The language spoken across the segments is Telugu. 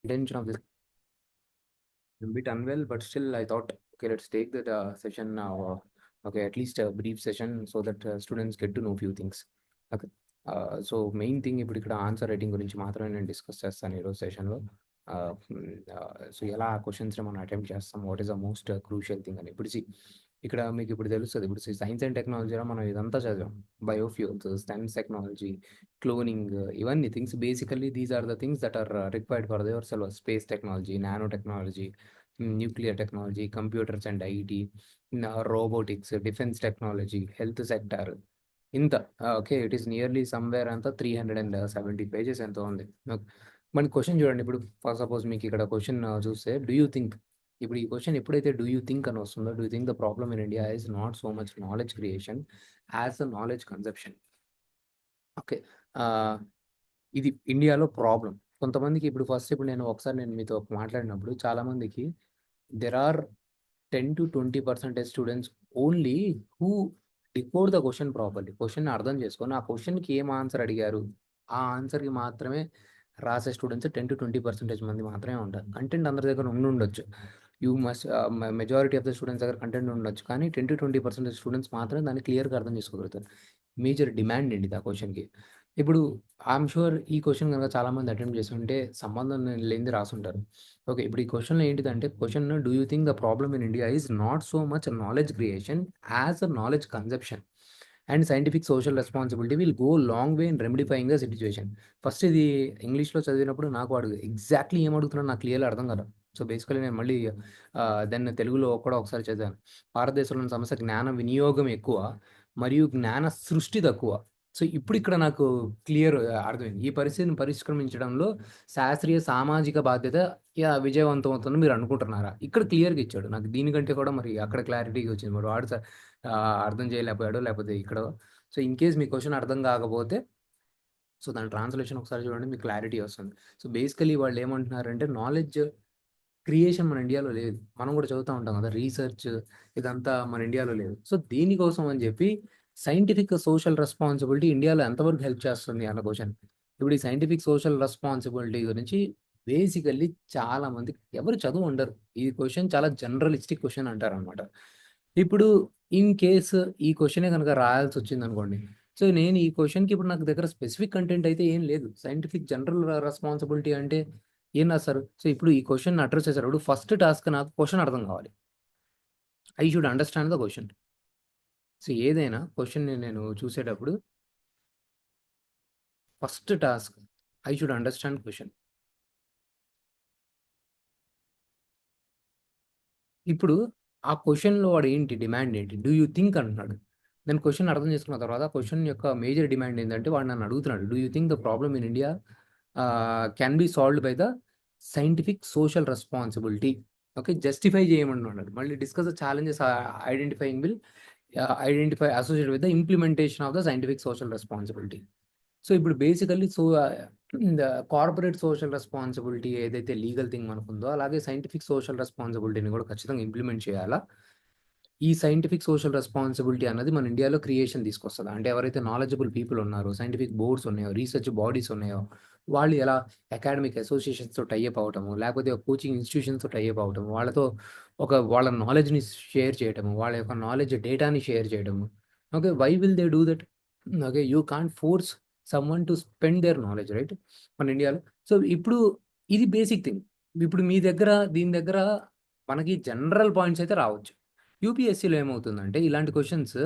intention of this. I'm a bit unwell, but still I thought, okay, let's take that session now. Okay, at least a brief session so that students get to know few things. Okay. So main thing ఇప్పుడు ఇక్కడ ఆన్సర్ రైటింగ్ గురించి మాత్రమే నేను డిస్కస్ చేస్తాను ఈరోజు సెషన్లో. సో ఎలా ఆ క్వశ్చన్స్ని మనం అటెంప్ట్ చేస్తాం, what is the most crucial thing అని. ఇప్పుడు ఇక్కడ మీకు ఇప్పుడు తెలుస్తుంది. ఇప్పుడు సైన్స్ అండ్ టెక్నాలజీలో మనం ఇదంతా చదివాం. బయోఫ్యూల్స్, స్టెమ్స్ టెక్నాలజీ, క్లోనింగ్, ఇవన్నీ things basically these are the things that are required for your self. Space technology, nano technology, nuclear technology, computers and IT, robotics, defence technology, health sector, ఇంత. Okay, it is nearly somewhere అంతా 370 పేజెస్ ఎంతో ఉంది. మన క్వశ్చన్ చూడండి. ఇప్పుడు ఫర్ సపోజ్ మీకు ఇక్కడ క్వశ్చన్ చూస్తే, డూ యూ థింక్, ఇప్పుడు ఈ క్వశ్చన్ ఎప్పుడైతే డూ యూ థింక్ అని వస్తుందో, do you think the problem in India is not so much knowledge creation as the knowledge conception. Okay, ఇది ఇండియాలో ప్రాబ్లం. కొంతమందికి ఇప్పుడు నేను ఒకసారి మీతో మాట్లాడినప్పుడు చాలామందికి there are 10-20% students only who decode the question properly. Question అర్థం చేసుకొని ఆ క్వశ్చన్కి ఏం ఆన్సర్ అడిగారు ఆ ఆన్సర్కి మాత్రమే రాసే స్టూడెంట్స్ 10-20% మంది మాత్రమే ఉంటారు. కంటెంట్ అందరి దగ్గర ఉండొచ్చు. You must majority of the students దగ్గర కంటెంట్ ఉండొచ్చు, కానీ 10-20% స్టూడెంట్స్ మాత్రమే దాన్ని క్లియర్గా అర్థం చేసుకోగలుగుతారు. మేజర్ డిమాండ్ ఏంటి ఆ క్వశ్చన్కి. ఇప్పుడు ఐఎమ్ షూర్ ఈ క్వశ్చన్ కనుక చాలామంది అటెంప్ట్ చేసి ఉంటే సంబంధం లేనిది రాసుంటారు. ఓకే, ఇప్పుడు ఈ క్వశ్చన్లో ఏంటిదంటే, question do you think the problem in India is not so much knowledge creation as a knowledge conception and scientific social responsibility will go long way in remedifying the situation. First ఇది ఇంగ్లీష్లో చదివినప్పుడు నాకు వాడు ఎగ్జాక్ట్లీ ఏం అడుగుతున్నాడు నాకు క్లియర్గా అర్థం కదా. సో బేసికలీ నేను మళ్ళీ దాన్ని తెలుగులో కూడా ఒకసారి చదివాను. భారతదేశంలోని సమస్య జ్ఞాన వినియోగం ఎక్కువ మరియు జ్ఞాన సృష్టి తక్కువ. సో ఇప్పుడు ఇక్కడ నాకు క్లియర్ అర్థమైంది. ఈ పరిస్థితిని పరిష్కరించడంలో శాస్త్రీయ సామాజిక బాధ్యత విజయవంతం అవుతుందని మీరు అనుకుంటున్నారా? ఇక్కడ క్లియర్గా ఇచ్చాడు నాకు. దీనికంటే కూడా మరి అక్కడ క్లారిటీగా వచ్చింది. మరి వాడు అర్థం చేయలేకపోయాడు, లేకపోతే ఇక్కడ. So in case me question అర్థం కాకపోతే సో దాని ట్రాన్స్లేషన్ ఒకసారి చూడండి, మీకు క్లారిటీ వస్తుంది. సో బేసికలీ వాళ్ళు ఏమంటున్నారంటే, నాలెడ్జ్ క్రియేషన్ మన ఇండియాలో లేదు. మనం కూడా చదువుతూ ఉంటాం కదా, రీసెర్చ్ ఇదంతా మన ఇండియాలో లేదు. సో దీనికోసం అని చెప్పి సైంటిఫిక్ సోషల్ రెస్పాన్సిబిలిటీ ఇండియాలో ఎంతవరకు హెల్ప్ చేస్తుంది అన్న క్వశ్చన్. ఇప్పుడు ఈ సైంటిఫిక్ సోషల్ రెస్పాన్సిబిలిటీ గురించి బేసికల్లీ చాలా మంది ఎవరు చదువు ఉండరు. ఈ క్వశ్చన్ చాలా జనరలిస్టిక్ క్వశ్చన్ అంటారు అనమాట. ఇప్పుడు ఇన్ కేసు ఈ క్వశ్చనే కనుక రాయాల్సి వచ్చింది అనుకోండి, సో నేను ఈ క్వశ్చన్కి ఇప్పుడు నాకు దగ్గర స్పెసిఫిక్ కంటెంట్ అయితే ఏం లేదు. సైంటిఫిక్ జనరల్ రెస్పాన్సిబిలిటీ అంటే ఏం రాస్తారు? సో ఇప్పుడు ఈ క్వశ్చన్ అడ్రస్ చేసేటప్పుడు ఫస్ట్ టాస్క్ నాకు క్వశ్చన్ అర్థం కావాలి. I should understand the question. So ఏదైనా క్వశ్చన్ నేను చూసేటప్పుడు first task I should understand question. ఇప్పుడు ఆ క్వశ్చన్లో వాడు ఏంటి డిమాండ్ ఏంటి, డూ యూ థింక్ అంటున్నాడు. నేను క్వశ్చన్ అర్థం చేసుకున్న తర్వాత క్వశ్చన్ యొక్క మేజర్ డిమాండ్ ఏంటంటే, వాడు నన్ను అడుగుతున్నాడు, do you think the problem in India can be solved by the scientific social responsibility. Okay, justify చేయమన్నాడు. మళ్ళీ discuss the challenges identify associated with the implementation of the scientific social responsibility. So ఇప్పుడు బేసికల్లీ కార్పొరేట్ సోషల్ రెస్పాన్సిబిలిటీ ఏదైతే లీగల్ థింగ్ మనకుందో, అలాగే సైంటిఫిక్ సోషల్ రెస్పాన్సిబిలిటీని కూడా ఖచ్చితంగా ఇంప్లిమెంట్ చేయాలా. ఈ సైంటిఫిక్ సోషల్ రెస్పాన్సిబిలిటీ అన్నది మన ఇండియాలో క్రియేషన్ తీసుకొస్తుంది. అంటే ఎవరైతే నాలెడ్జబుల్ పీపుల్ ఉన్నారో, సైంటిఫిక్ బోర్డ్స్ ఉన్నాయో, రీసెర్చ్ బాడీస్ ఉన్నాయో, వాళ్ళు ఎలా అకాడమిక్ అసోసియేషన్స్తో టైఅప్ అవటము, లేకపోతే కోచింగ్ ఇన్స్టిట్యూషన్స్తో టైఅప్ అవటము, వాళ్ళతో వాళ్ళ నాలెడ్జ్ని షేర్ చేయటము, వాళ్ళ యొక్క నాలెడ్జ్ డేటాని షేర్ చేయడము. Okay, why will they do that? Okay, you can't force someone to spend their knowledge, right, మన ఇండియాలో. సో ఇప్పుడు ఇది బేసిక్ థింగ్. ఇప్పుడు మీ దగ్గర దీని దగ్గర మనకి జనరల్ పాయింట్స్ అయితే రావచ్చు. యూపీఎస్సీలో ఏమవుతుందంటే, ఇలాంటి క్వశ్చన్స్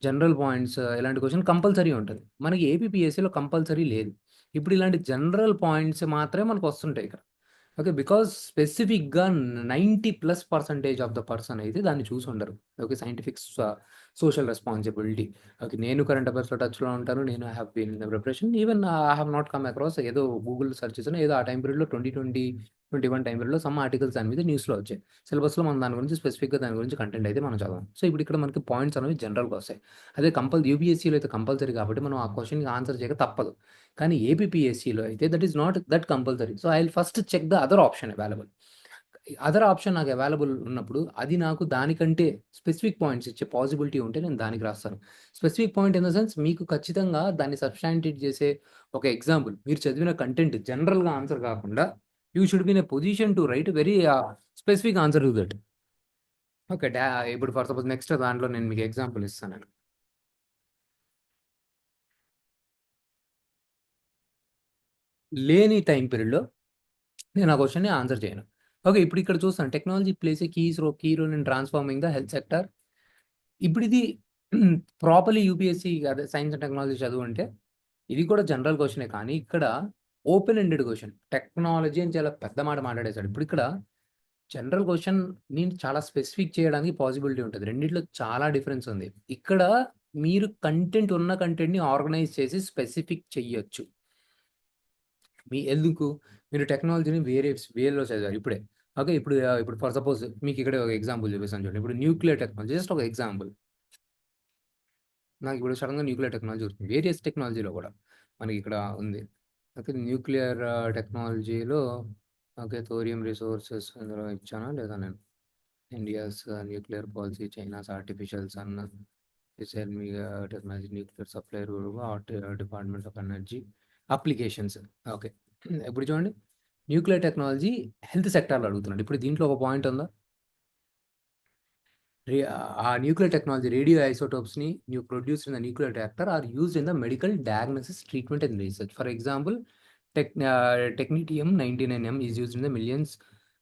జనరల్ పాయింట్స్ ఇలాంటి క్వశ్చన్ కంపల్సరీ ఉంటుంది. మనకి ఏపీపీఎస్సీలో కంపల్సరీ లేదు. ఇప్పుడు ఇలాంటి జనరల్ పాయింట్స్ మాత్రమే మనకు వస్తుంటాయి ఇక్కడ. ఓకే, బికాస్ స్పెసిఫిక్గా 90+% ఆఫ్ ద పర్సన్ అయితే దాన్ని చూసి ఉండరు. Okay, scientific social responsibility. Okay, నేను కరెంట్ అఫైర్స్లో టచ్లో ఉంటాను. నేను have been in the preparation. Even I have not come across, ఏదో గూగుల్ సెర్చ్ చేసాను, ఏదో ఆ టైం పీరియడ్లో 2020-21 టైం పీరియడ్లో సమ్ ఆర్టికల్స్ దాని మీద న్యూస్లో వచ్చాయి. సిలబస్లో మనం దాని గురించి స్పెసిఫిక్గా దాని గురించి కంటెంట్ అయితే మనం చదవం. సో ఇప్పుడు ఇక్కడ మనకి పాయింట్స్ అనేవి జనరల్గా వస్తాయి. అదే యూపీఎస్సీలో అయితే కంపల్సరీ కాబట్టి మనం ఆ క్వశ్చన్కి ఆన్సర్ చేయక తప్పదు. కానీ ఏపీపీఎస్సీలో అయితే that is not that compulsory. So I will first check the other option available. Other option నాకు అవైలబుల్ ఉన్నప్పుడు అది నాకు దానికంటే స్పెసిఫిక్ పాయింట్స్ ఇచ్చే పాసిబిలిటీ ఉంటే నేను దానికి రాస్తాను. Specific point in the sense, మీకు ఖచ్చితంగా దాన్ని సబ్స్టాంటియేట్ చేసే ఒక ఎగ్జాంపుల్, మీరు చదివిన కంటెంట్ జనరల్గా ఆన్సర్ కాకుండా you should be in a position to right very specific answer to that. Okay. ఇప్పుడు ఫర్ సపోజ్ నెక్స్ట్ దాంట్లో నేను మీకు ఎగ్జాంపుల్ ఇస్తాను. లేని టైం పీరియడ్‌లో నేను ఆ క్వెషన్‌ని ఆన్సర్ చేయను. ఓకే. ఇప్పుడు ఇక్కడ చూస్తాను technology plays a key role in transforming the health sector. ఇప్పుడు ఇది ప్రాపర్‌లీ యూపీఎస్‌సి అదే సైన్స్ అండ్ టెక్నాలజీ చదువుంటే ఇది కూడా జనరల్ క్వెషనే. కానీ ఇక్కడ ఓపెన్ ఎండెడ్ క్వెషన్. టెక్నాలజీ అని చాలా పెద్ద మాట మాట్లాడేసాడు. ఇప్పుడు ఇక్కడ జనరల్ క్వెషన్‌ని చాలా స్పెసిఫిక్ చేయడానికి పాసిబిలిటీ ఉంటది. రెండిట్లో చాలా డిఫరెన్స్ ఉంది. ఇక్కడ మీరు ఉన్న కంటెంట్‌ని ఆర్గనైజ్ చేసి స్పెసిఫిక్ చెయ్యొచ్చు. ఎందుకు? మీరు టెక్నాలజీని వేలో చదివారు ఇప్పుడే. ఓకే. ఇప్పుడు ఫర్ సపోజ్ మీకు ఇక్కడ ఒక ఎగ్జాంపుల్ చూపిస్తాను చూడండి. ఇప్పుడు న్యూక్లియర్ టెక్నాలజీ జస్ట్ ఒక ఎగ్జాంపుల్. నాకు ఇప్పుడు సడెన్‌గా న్యూక్లియర్ టెక్నాలజీ గుర్తుంది. వేరియస్ టెక్నాలజీలో కూడా మనకి ఇక్కడ ఉంది. ఓకే. న్యూక్లియర్ టెక్నాలజీలో ఓకే. థోరియం రిసోర్సెస్ ఇందులో ఇచ్చానా లేదా నేను? India's nuclear policy, China's artificial sun, Israel technology, nuclear supply rule, department of energy, applications. Okay. ఇప్పుడు చూడండి న్యూక్లియర్ టెక్నాలజీ హెల్త్ సెక్టార్‌లో అడుగుతున్నాడు. ఇప్పుడు దీంట్లో ఒక పాయింట్ ఉందా? ఆ న్యూక్లియర్ టెక్నాలజీ రేడియో ఐసోటోప్స్‌ని produced in the nuclear reactor are used in the medical diagnosis, treatment and research. For example technetium 99M is used in the millions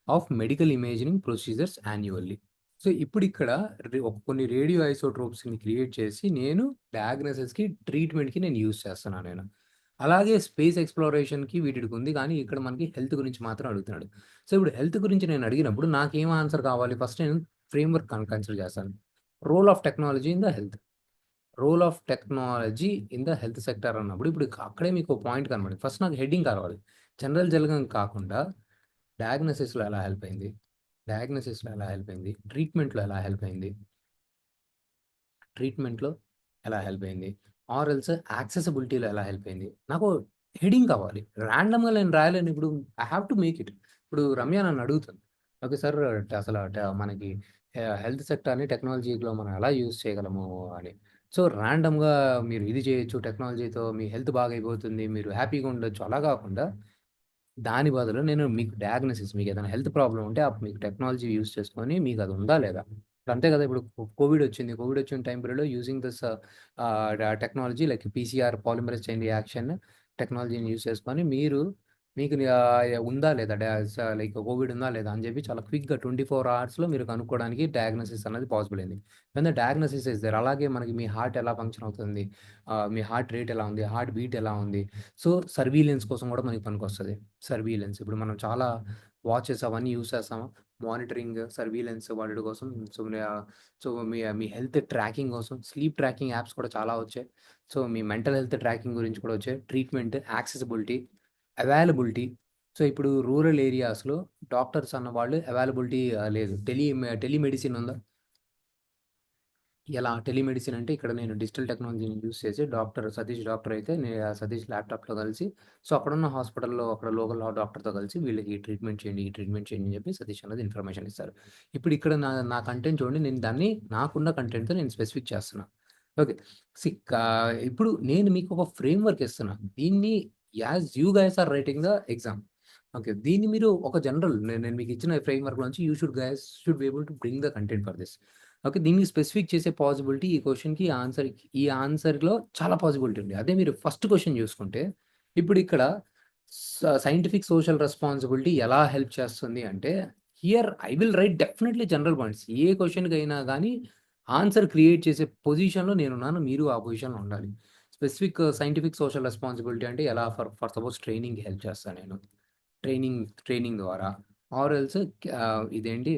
of medical imaging procedures annually. So ఇప్పుడు ఇక్కడ కొన్ని రేడియో ఐసోటోప్స్‌ని క్రియేట్ చేసి నేను డయాగ్నోసిస్‌కి, ట్రీట్మెంట్‌కి నేను యూజ్ చేస్తున్నాను నేను. అలాగే స్పేస్ ఎక్స్‌ప్లోరేషన్‌కి వీటికి ఉంది. కానీ ఇక్కడ మనకి హెల్త్ గురించి మాత్రం అడుగుతున్నాడు. సో ఇప్పుడు హెల్త్ గురించి నేను అడిగినప్పుడు నాకేం ఆన్సర్ కావాలి? ఫస్ట్ నేను ఫ్రేమ్‌వర్క్ కన్సిడర్ చేస్తాను. Role of technology in the health. Role of technology in the health sector అన్నప్పుడు ఇప్పుడు అక్కడే మీకు పాయింట్ కనబడింది. ఫస్ట్ నాకు హెడ్డింగ్ కావాలి. జనరల్‌గా కాకుండా డయాగ్నోసిస్‌లో ఎలా హెల్ప్ అయింది? ట్రీట్మెంట్‌లో ఎలా హెల్ప్ అయింది? ట్రీట్మెంట్‌లో ఎలా హెల్ప్ అయింది? ఆర్ ఎల్స్ యాక్సెసిబిలిటీలో ఎలా హెల్ప్ అయింది? నాకు హెడింగ్ కావాలి. రాండమ్‌గా నేను రాయలేను. ఇప్పుడు I have to make it. ఇప్పుడు రమ్య నన్ను అడుగుతుంది. ఓకే సార్, అసల మనకి హెల్త్ సెక్టార్‌ని టెక్నాలజీలో మనం ఎలా యూజ్ చేయగలము అని. సో, రాండమ్‌గా మీరు ఇది చేయొచ్చు, టెక్నాలజీతో మీ హెల్త్ బాగైపోతుంది, మీరు హ్యాపీగా ఉండొచ్చు అలా కాకుండా దాని బదులు నేను మీకు డయాగ్నోసిస్ మీకేదైనా హెల్త్ ప్రాబ్లమ్ ఉంటే మీకు టెక్నాలజీ యూజ్ చేసుకొని మీకది ఉందా లేదా? ఇప్పుడు అంతే కదా! ఇప్పుడు కోవిడ్ వచ్చింది. కోవిడ్ వచ్చిన టైమ్ పీరియడ్‌లో using this technology like PCR polymerase chain reaction టెక్నాలజీని యూజ్ చేసుకొని మీకు ఉందా లేదా లైక్ కోవిడ్ ఉందా లేదా అని చెప్పి చాలా క్విక్‌గా 24 అవర్స్‌లో మీరు కనుక్కోవడానికి డయాగ్నోసిస్ అనేది పాసిబుల్ అయింది. When the diagnosis is there అలాగే మనకి మీ హార్ట్ ఎలా ఫంక్షన్ అవుతుంది? మీ హార్ట్ రేట్ ఎలా ఉంది? హార్ట్ బీట్ ఎలా ఉంది? సో, సర్వీలెన్స్ కోసం కూడా మనకి పనికొస్తది. సర్వీలెన్స్. ఇప్పుడు మనం చాలా వాచెస్ అవన్నీ యూజ్ చేస్తాము. మానిటరింగ్, సర్వీలెన్స్ వాటి కోసం. సో, మీ మీ హెల్త్ ట్రాకింగ్ కోసం స్లీప్ ట్రాకింగ్ యాప్స్ కూడా చాలా వచ్చాయి. సో, మీ మెంటల్ హెల్త్ ట్రాకింగ్ గురించి కూడా వచ్చాయి. Treatment, accessibility, availability. సో, ఇప్పుడు రూరల్ ఏరియాస్‌లో డాక్టర్స్ అన్నవాళ్ళు అవైలబిలిటీ లేదు. టెలిమెడిసిన్ ఉందా? ఎలా టెలిమెడిసిన్ అంటే ఇక్కడ నేను డిజిటల్ టెక్నాలజీని యూజ్ చేసి సతీష్ డాక్టర్ అయితే సతీష్ ల్యాప్‌టాప్‌లో కలిసి సో, అక్కడున్న హాస్పిటల్‌లో అక్కడ లోకల్ డాక్టర్‌తో కలిసి వీళ్ళకి ఈ ట్రీట్మెంట్ చేయండి అని చెప్పి సతీష్ అనేది ఇన్ఫర్మేషన్ ఇస్తారు. ఇప్పుడు ఇక్కడ నా కంటెంట్ చూడండి నేను దాన్ని నాకున్న కంటెంట్‌తో నేను స్పెసిఫిక్ చేస్తున్నా. ఓకే. ఇప్పుడు నేను మీకు ఒక ఫ్రేమ్‌వర్క్ ఇస్తున్నా. దీన్ని you guys are writing the exam. Okay. దీన్ని మీరు ఒక జనరల్ నేను నేను మీకు ఇచ్చిన ఫ్రేమ్‌వర్క్‌లోంచి should be able to bring the content for this. Okay. దీన్ని స్పెసిఫిక్ చేసే పాసిబిలిటీ ఈ క్వెషన్‌కి ఈ ఆన్సర్‌లో చాలా పాసిబిలిటీ ఉంది. అదే మీరు ఫస్ట్ క్వెషన్ చూసుకుంటే, ఇప్పుడు ఇక్కడ సైంటిఫిక్ సోషల్ రెస్పాన్సిబిలిటీ ఎలా హెల్ప్ చేస్తుంది అంటే, here I will write definitely general points. ఏ క్వెషన్‌కైనా గాని ఆన్సర్ క్రియేట్ చేసే పొజిషన్‌లో నేనున్నాను. మీరు ఆ పొజిషన్‌లో ఉండాలి. సైంటిఫిక్ సోషల్ రెస్పాన్సిబిలిటీ అంటే ఎలా ఫర్ సపోజ్ ట్రైనింగ్‌కి హెల్ప్ చేస్తా నేను. ట్రైనింగ్ ద్వారా ఆర్ ఎల్స్ ఇదేంటి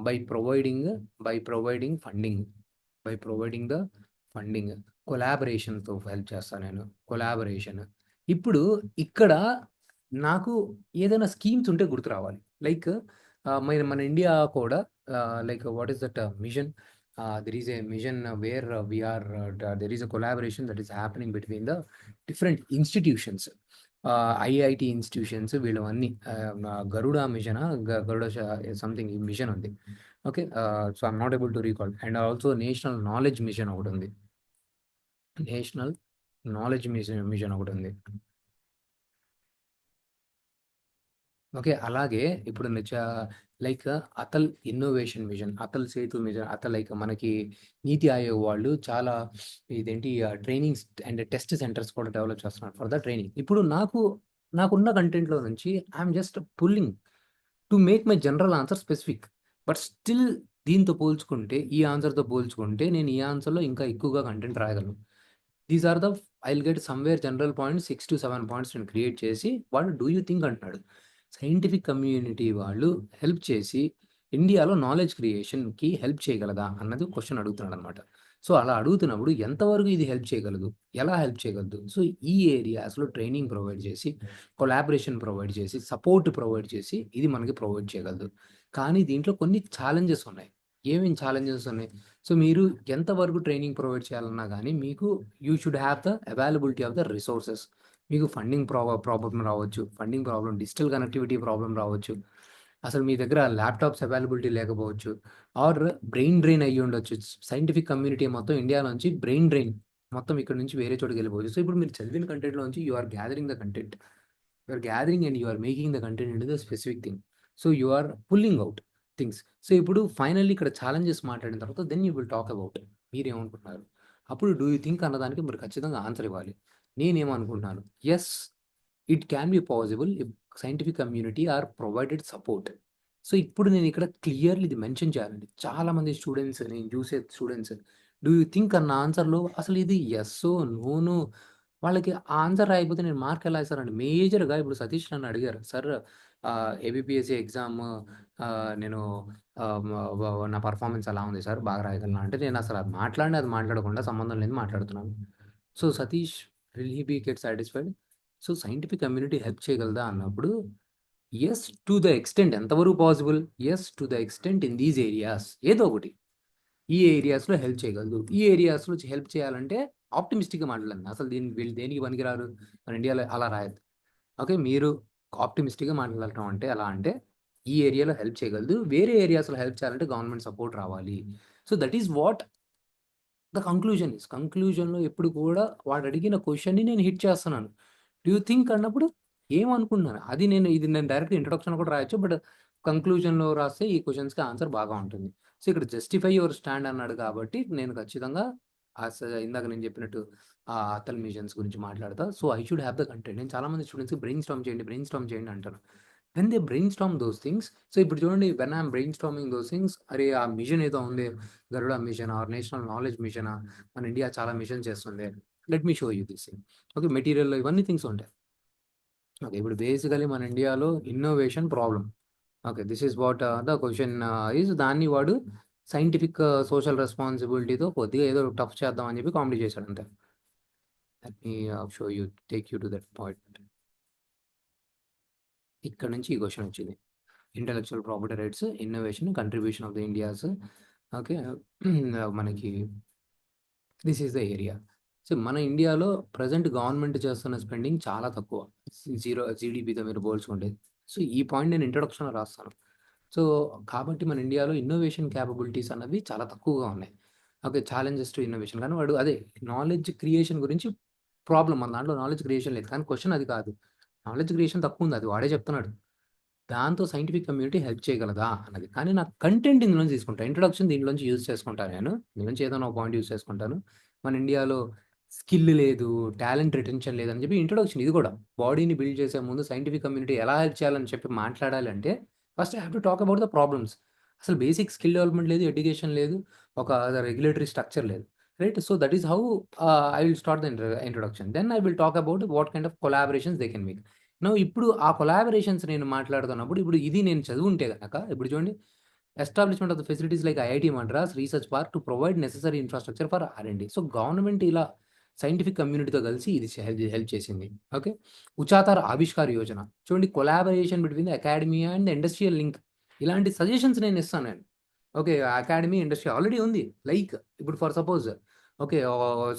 by providing funding. The funding. కొలాబరేషన్‌తో హెల్ప్ చేస్తా నేను. కొలాబరేషన్. ఇప్పుడు ఇక్కడ నాకు ఏదైనా స్కీమ్స్ ఉంటే గుర్తు రావాలి. లైక్ మన ఇండియా కూడా like what is that mission? There is a mission where there is a collaboration that is happening between the different institutions. IIT institutions వీళ్ళవన్నీ గరుడ మిషనా? గరుడ సంథింగ్ మిషన్ ఉంది. Okay. So, I am not able to recall. And also national knowledge mission ఒకటుంది. నేషనల్ నాలెడ్జ్ మిషన్ ఒకటుంది. ఓకే. అలాగే ఇప్పుడు like Atal innovation mission, Atal Setu mission, like మనకి నీతి ఆయోగ్ వాళ్ళు చాలా ఇదేంటి ట్రైనింగ్స్ అండ్ టెస్ట్ సెంటర్స్ కూడా డెవలప్ చేస్తున్నారు ఫర్ ద ట్రైనింగ్. ఇప్పుడు నాకున్న కంటెంట్‌లో నుంచి I'm just pulling to make my general answer specific. But still దీంతో పోల్చుకుంటే, ఈ ఆన్సర్‌తో పోల్చుకుంటే నేను ఈ ఆన్సర్‌లో ఇంకా ఎక్కువగా కంటెంట్ రాయగలను. These are the I'll get somewhere general points 6-7 points నేను క్రియేట్ చేసి వాడు డూ యూ థింక్ అంటున్నాడు. సైంటిఫిక్ కమ్యూనిటీ వాళ్ళు హెల్ప్ చేసి ఇండియాలో నాలెడ్జ్ క్రియేషన్‌కి హెల్ప్ చేయగలదా అన్నది క్వెషన్ అడుగుతున్నాడనమాట. సో, అలా అడుగుతున్నప్పుడు ఎంతవరకు ఇది హెల్ప్ చేయగలదు? ఎలా హెల్ప్ చేయగలదు? సో, ఈ ఏరియాస్‌లో ట్రైనింగ్ ప్రొవైడ్ చేసి, కొలాబరేషన్ ప్రొవైడ్ చేసి, సపోర్ట్ ప్రొవైడ్ చేసి ఇది మనకి ప్రొవైడ్ చేయగలదు. కానీ దీంట్లో కొన్ని ఛాలెంజెస్ ఉన్నాయి. ఏమేం ఛాలెంజెస్ ఉన్నాయి? సో, మీరు ఎంతవరకు ట్రైనింగ్ ప్రొవైడ్ చేయాలన్నా గానీ మీకు you should have the availability of the resources. మీకు ఫండింగ్ ప్రాబ్లమ్ రావచ్చు. Funding problem, digital connectivity problem రావచ్చు. అసలు మీ దగ్గర ల్యాప్‌టాప్స్ అవైలబిలిటీ లేకపోవచ్చు. ఆర్ బ్రెయిన్ డ్రైన్ అయ్యుండొచ్చు. సైంటిఫిక్ కమ్యూనిటీ మొత్తం ఇండియా నుంచి బ్రెయిన్ డ్రైన్. మొత్తం ఇక్కడి నుంచి వేరే చోటుకెళ్ళిపోవచ్చు. సో, ఇప్పుడు మీరు చదివిన కంటెంట్‌లోంచి you are gathering the content. You are gathering and you are making the content into the specific thing. So, you are pulling out things. So, ఇప్పుడు ఫైనల్లీ ఇక్కడ ఛాలెంజెస్ మాట్లాడిన తర్వాత then you will talk about మీరేమనుకుంటున్నారు? అప్పుడు డూ యూ థింక్ అన్నదానికి మీరు ఖచ్చితంగా ఆన్సర్ ఇవ్వాలి. నేనేమనుకుంటున్నాను? Yes, it can be possible if scientific community are provided support. So, ఇప్పుడు నేనిక్కడ క్లియర్‌లీ ఇది మెన్షన్ చేయాలండి. చాలామంది స్టూడెంట్స్, నేను చూసే స్టూడెంట్స్ డూ యూ థింక్ అన్న ఆన్సర్‌లో అసలు ఇది యెస్సో, నోనో వాళ్ళకి ఆ ఆన్సర్ రాయకపోతే నేను మార్క్ ఎలా ఇస్తానండి? మేజర్‌గా ఇప్పుడు సతీష్ నన్ను అడిగారు. సార్ ఏబీపీఎస్సీ ఎగ్జామ్ నేను నా పెర్ఫార్మన్స్ ఎలా ఉంది సార్? బాగా రాయగలనా? అంటే నేనసలు అది అది మాట్లాడకుండా సంబంధం లేనిది మాట్లాడుతున్నాను. So, Satish will he B get satisfied? So, scientific community help చేయగలదా అన్నప్పుడు యెస్ టు ద ఎక్స్‌టెంట్ ఎంతవరకు possible? Yes to the extent in these areas ఏదో ఒకటి. ఈ ఏరియాస్‌లో హెల్ప్ చేయగలదు. ఈ ఏరియాస్‌లో హెల్ప్ చేయాలంటే ఆప్టిమిస్టిక్‌గా మాట్లాడండి. అసలు వీళ్ళు దేనికి పనికిరారు. మన ఇండియాలో అలా రాయొద్దు. ఓకే. మీరు ఆప్టిమిస్టిక్‌గా మాట్లాడటం అంటే ఎలా అంటే, ఈ ఏరియాలో హెల్ప్ చేయగలదు. వేరే ఏరియాస్‌లో హెల్ప్ చేయాలంటే గవర్నమెంట్ సపోర్ట్ రావాలి. So, that is what the conclusion is. కంక్లూజన్‌లో ఎప్పుడు కూడా వాడడిగిన క్వెషన్‌ని నేను హిట్ చేస్తున్నాను. డూ యూ థింక్ అన్నప్పుడు ఏమనుకుంటున్నాను? అది నేను డైరెక్ట్ ఇంట్రొడక్షన్‌లో కూడా రాయొచ్చు. బట్ కంక్లూజన్‌లో రాస్తే ఈ క్వెషన్స్‌కి ఆన్సర్ బాగా ఉంటుంది. సో, ఇక్కడ జస్టిఫై యువర్ స్టాండ్ అన్నాడు కాబట్టి నేను ఖచ్చితంగా ఇందాక నేను చెప్పినట్టు అటల్ మిషన్స్ గురించి మాట్లాడతా. So, I should have the content. నేను చాలామంది స్టూడెంట్స్‌కి బ్రెయిన్ స్టార్మ్ చేయండి అంటాను. When they brainstorm those things, so, ఇప్పుడు చూడండి when I am brainstorming those things, అరే! ఆ మిషన్ ఏదో ఉంది. Garuda mission or national knowledge మిషనా, మన ఇండియా చాలా మిషన్ చేస్తుంది. Let me show you this thing. Okay. మెటీరియల్‌లో ఇవన్నీ థింగ్స్ ఉంటాయి. ఓకే. ఇప్పుడు బేసికల్లీ మన ఇండియాలో innovation problem. Okay. This is what the question is. దాన్ని వాడు సైంటిఫిక్ సోషల్ రెస్పాన్సిబిలిటీతో కొద్దిగా ఏదో టఫ్ చేద్దాం అని చెప్పి కామెడీ చేశాడు అంతే. Let me show you take you to that point. ఇక్కడ నుంచి ఈ క్వెషన్ వచ్చింది. Intellectual property rights, innovation, contribution of the India's. Okay. మనకి this is the area. So, మన ఇండియాలో ప్రెజెంట్ గవర్నమెంట్ చేస్తున్న స్పెండింగ్ చాలా తక్కువ. జీరో జీడీపీతో మీరు పోల్చుకుంటే. సో, ఈ పాయింట్ నేను ఇంట్రొడక్షన్‌లో రాస్తాను. సో, కాబట్టి మన ఇండియాలో ఇన్నోవేషన్ కేపబిలిటీస్ అన్నవి చాలా తక్కువగా ఉన్నాయి. ఓకే. ఛాలెంజెస్ టు ఇన్నోవేషన్ కానీ వాడు అదే నాలెడ్జ్ క్రియేషన్ గురించి ప్రాబ్లమ్. మన దాంట్లో నాలెడ్జ్ క్రియేషన్ లేదు. కానీ క్వెషన్ అది కాదు. నాలెడ్జ్ క్రియేషన్ తక్కువుంది. అది వాడే చెప్తున్నాడు. దాంతో సైంటిఫిక్ కమ్యూనిటీ హెల్ప్ చేయగలదా అన్నది. కానీ నాకు కంటెంట్ ఇందులోంచి తీసుకుంటా. ఇంట్రొడక్షన్ దీంట్లోంచి యూజ్ చేసుకుంటా నేను. ఇందులోంచి ఏదైనా ఒక పాయింట్ యూజ్ చేసుకుంటాను. మన ఇండియాలో స్కిల్ లేదు, టాలెంట్ రిటెన్షన్ లేదని చెప్పి ఇంట్రొడక్షన్ ఇది కూడా. బాడీని బిల్డ్ చేసే ముందు సైంటిఫిక్ కమ్యూనిటీ ఎలా హెల్ప్ చేయాలని చెప్పి మాట్లాడాలంటే first I have to talk about the problems. అసలు బేసిక్ స్కిల్ డెవలప్‌మెంట్ లేదు, ఎడ్యుకేషన్ లేదు, ఒక రెగ్యులేటరీ స్ట్రక్చర్ లేదు. Right? So, that is how I will start the introduction. Then I will talk about what kind of collaborations they can make. ఇప్పుడు ఆ కొలాబరేషన్స్ నేను మాట్లాడుతున్నప్పుడు, ఇప్పుడు ఇది నేను చదువుంటే గనక, ఇప్పుడు చూడండి establishment of the facilities like IIT Madras research park to provide necessary infrastructure for R and D. So, government ఇలా సైంటిఫిక్ కమ్యూనిటీతో కలిసి ఇది హెల్ప్ చేసింది. ఓకే. ఉచాతార్ ఆవిష్కార్ యోజన. చూడండి collaboration between the academy and industrial link. ఇలాంటి సజెషన్స్ నేను ఇస్తాను నేను. ఓకే. అకాడమీ, ఇండస్ట్రీ ఆల్రెడీ ఉంది. లైక్ ఇప్పుడు for suppose okay.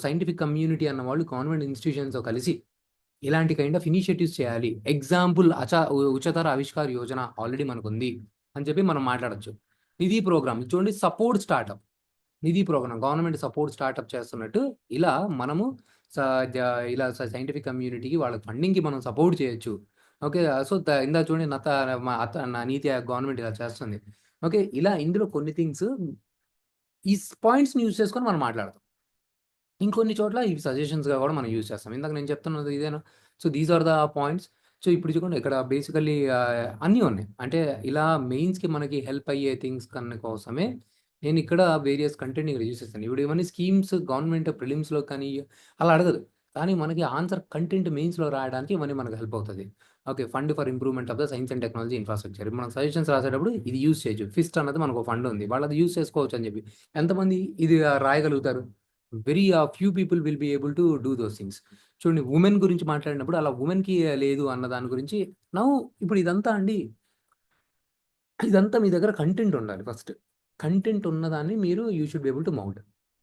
Scientific community అన్నవాళ్ళు గవర్నమెంట్ ఇన్‌స్టిట్యూషన్స్‌తో కలిసి ఇలాంటి కైండ్ ఆఫ్ ఇనిషియేటివ్స్ చేయాలి. ఎగ్జాంపుల్ ఉచతర ఆవిష్కార్ యోజన ఆల్రెడీ మనకుంది అని చెప్పి మనం మాట్లాడొచ్చు. నిధి ప్రోగ్రామ్ చూడండి, సపోర్ట్ స్టార్టప్. నిధి ప్రోగ్రామ్ గవర్నమెంట్ సపోర్ట్ స్టార్టప్ చేస్తున్నట్టు ఇలా మనము స జ ఇలా సైంటిఫిక్ కమ్యూనిటీకి వాళ్ళ ఫండింగ్‌కి మనం సపోర్ట్ చేయొచ్చు. ఓకే. సో, ఇందాక చూడండి నా నీతి ఆయోగ్ గవర్నమెంట్ ఇలా చేస్తుంది. ఓకే. ఇలా ఇందులో కొన్ని థింగ్స్ ఈ పాయింట్స్‌ని యూజ్ చేసుకొని మనం మాట్లాడతాం. ఇంకొన్ని చోట్ల ఇవి సజెషన్స్‌గా గూడా మనం యూజ్ చేస్తాం. ఇందాక నేను చెప్తున్నది ఇదేనా? So, these are the points. So, ఇప్పుడు చూడండి ఇక్కడ బేసికల్లీ అన్నీ ఉన్నాయి. అంటే ఇలా మెయిన్స్‌కి మనకి హెల్ప్ అయ్యే థింగ్స్ కోసమే నేనిక్కడ వేరియస్ కంటెంట్‌ని ఇక్కడ యూజ్ చేస్తాను. ఇప్పుడు ఇవన్నీ స్కీమ్స్ గవర్నమెంట్ ప్రిలిమ్స్‌లో కానీ అలా అడగదు. కానీ మనకి ఆన్సర్ కంటెంట్ మెయిన్స్‌లో రాయడానికి ఇవన్నీ మనకు హెల్ప్ అవుతది. Okay. Fund for improvement of the science and technology infrastructure. ఇప్పుడు మనం సజెషన్స్ రాసేటప్పుడు ఇది యూజ్ చేయొచ్చు. ఫిస్ట్ అన్నది మనకు ఫండ్ ఉంది. వాళ్ళు అది యూజ్ చేసుకోవచ్చు అని చెప్పి. ఎంతమంది ఇది రాయగలుగుతారు? Very few people will be able to do those things. చూడండి వుమెన్ గురించి మాట్లాడినప్పుడు అలా వుమెన్‌కి లేదు అన్న దాని గురించి నౌ ఇప్పుడు ఇదంతా మీ దగ్గర కంటెంట్ ఉండాలి ఫస్ట్. కంటెంట్ ఉన్నదాన్ని మీరు you should be able to mount.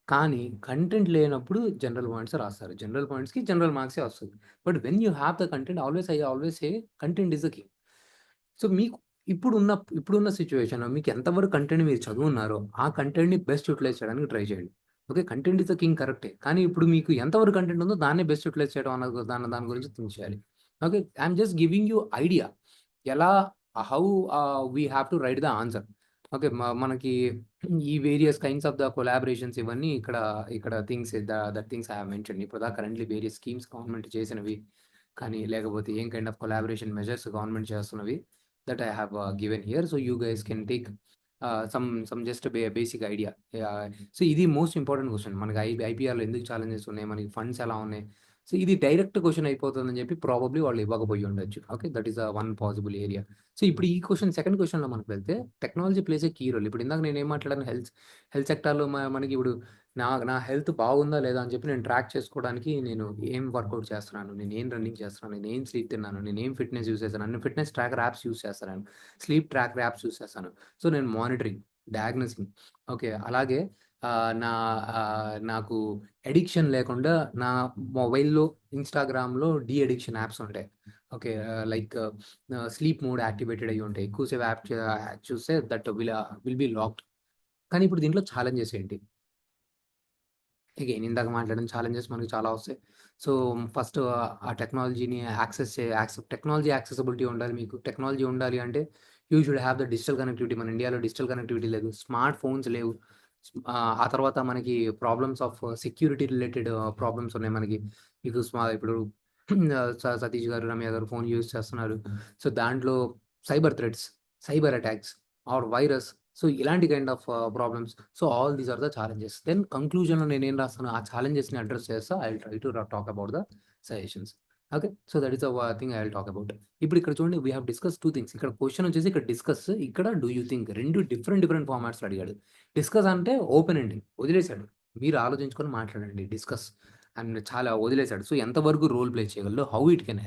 కానీ కంటెంట్ లేనప్పుడు జనరల్ పాయింట్స్ రాస్తారు. జనరల్ పాయింట్స్‌కి జనరల్ మార్క్సే వస్తది. But when you have the content I always say content is the key. So, మీకు ఇప్పుడున్న సిట్యుయేషన్‌లో మీకు ఎంతవరకు కంటెంట్ మీరు చదువున్నారో, ఆ కంటెంట్‌ని బెస్ట్ యుటిలైజ్ చేయడానికి ట్రై చేయండి. Okay. Content is the king కరెక్టే. కానీ ఇప్పుడు మీకు ఎంతవరకు కంటెంట్ ఉందో దాన్నే బెస్ట్ యుటిలైజ్ చేయడం అన్నది దాని గురించి థింక్ చేయాలి. Okay. I'm just giving you idea. ఎలా how we have to write the answer. Okay. మనకి ఈ various kinds of the collaborations ఇవన్నీ ఇక్కడ థింగ్స్ ఐ హావ్ మెన్షన్డ్. ఇప్పటిదాకా కరెంట్‌లీ వేరియస్ స్కీమ్స్ గవర్నమెంట్ చేసినవి కానీ, లేకపోతే ఏం kind of collaboration measures government చేస్తున్నవి that I have given here. So you guys can take some just a basic idea. So ఇది మోస్ట్ ఇంపార్టెంట్ క్వెషన్. మనకి ఐపీఆర్‌లో ఎందుకు ఛాలెంజెస్ ఉన్నాయి? మనకి ఫండ్స్ ఎలా ఉన్నాయి? సో ఇది డైరెక్ట్ క్వెషన్ అయిపోతుందని చెప్పి ప్రాబబ్లీ వాళ్ళు ఇవ్వకపోయి ఉండొచ్చు. Okay. That is one possible area. So ఇప్పుడు ఈ సెకండ్ క్వెషన్‌లో మనకు వెళ్తే technology plays a key role. ఇప్పుడు ఇందాక నేనేం మాట్లాడాను హెల్త్ సెక్టార్‌లో మనకి ఇప్పుడు నా హెల్త్ బాగుందా లేదా అని చెప్పి నేను ట్రాక్ చేసుకోవడానికి నేను ఏం వర్కౌట్ చేస్తున్నాను, నేను ఏం రన్నింగ్ చేస్తున్నాను, నేను ఏం స్లీప్ తిన్నాను, నేను ఏం ఫిట్‌నెస్ యూజ్ చేశాను, అన్ని ఫిట్‌నెస్ ట్రాకర్ యాప్స్ యూజ్ చేస్తాను. స్లీప్ ట్రాకర్ యాప్స్ యూజ్ చేస్తాను. సో, నేను మానిటరింగ్, డయాగ్నోసింగ్ ఓకే. అలాగే నాకు అడిక్షన్ లేకుండా నా మొబైల్‌లో, ఇన్‌స్టాగ్రామ్‌లో డీ అడిక్షన్ యాప్స్ ఉంటాయి. Okay. Like sleep mode activated అయ్యి ఉంటాయి. ఎక్కువసేపు యాప్ చూస్తే దట్ విల్ బి లాక్డ్. కానీ ఇప్పుడు దీంట్లో ఛాలెంజెస్ ఏంటి? అగైన్ ఇందాక మాట్లాడిన ఛాలెంజెస్ మనకు చాలా వస్తాయి. సో, ఫస్ట్ ఆ టెక్నాలజీని టెక్నాలజీ యాక్సెసిబిలిటీ ఉండాలి మీకు. టెక్నాలజీ ఉండాలి అంటే you should have the digital connectivity. మన ఇండియాలో డిజిటల్ కనెక్టివిటీ లేదు. స్మార్ట్ ఫోన్స్ లేవు. ఆ తర్వాత మనకి problems of security related problems ఉన్నాయి మనకి. మీకు ఇప్పుడు సతీష్ గారు, రమ్య గారు ఫోన్ యూజ్ చేస్తున్నారు. సో, దాంట్లో cyber threats, cyber attacks or virus so, ఇలాంటి kind of problems. So, all these are the challenges. Then కంక్లూజన్‌లో నేనేం రాస్తానో ఆ ఛాలెంజెస్‌ని అడ్రెస్ చేస్తా. I will try to talk about the suggestions. Okay. So, that is the thing I will talk about. ఇప్పుడు ఇక్కడ చూడండి వి హావ్ డిస్కస్ 2 థింగ్స్. ఇక్కడ క్వెషన్ వచ్చేసి ఇక్కడ డిస్కస్, ఇక్కడ డూ యూ థింక్ 2 డిఫరెంట్ ఫార్మాట్స్‌లో అడిగాడు. డిస్కస్ అంటే ఓపెన్ ఎండింగ్ వదిలేసాడు. మీరు ఆలోచించుకొని మాట్లాడండి. డిస్కస్ అండ్ చాలా వదిలేసాడు. సో, ఎంతవరకు రోల్ ప్లే చేయగలడు? How it can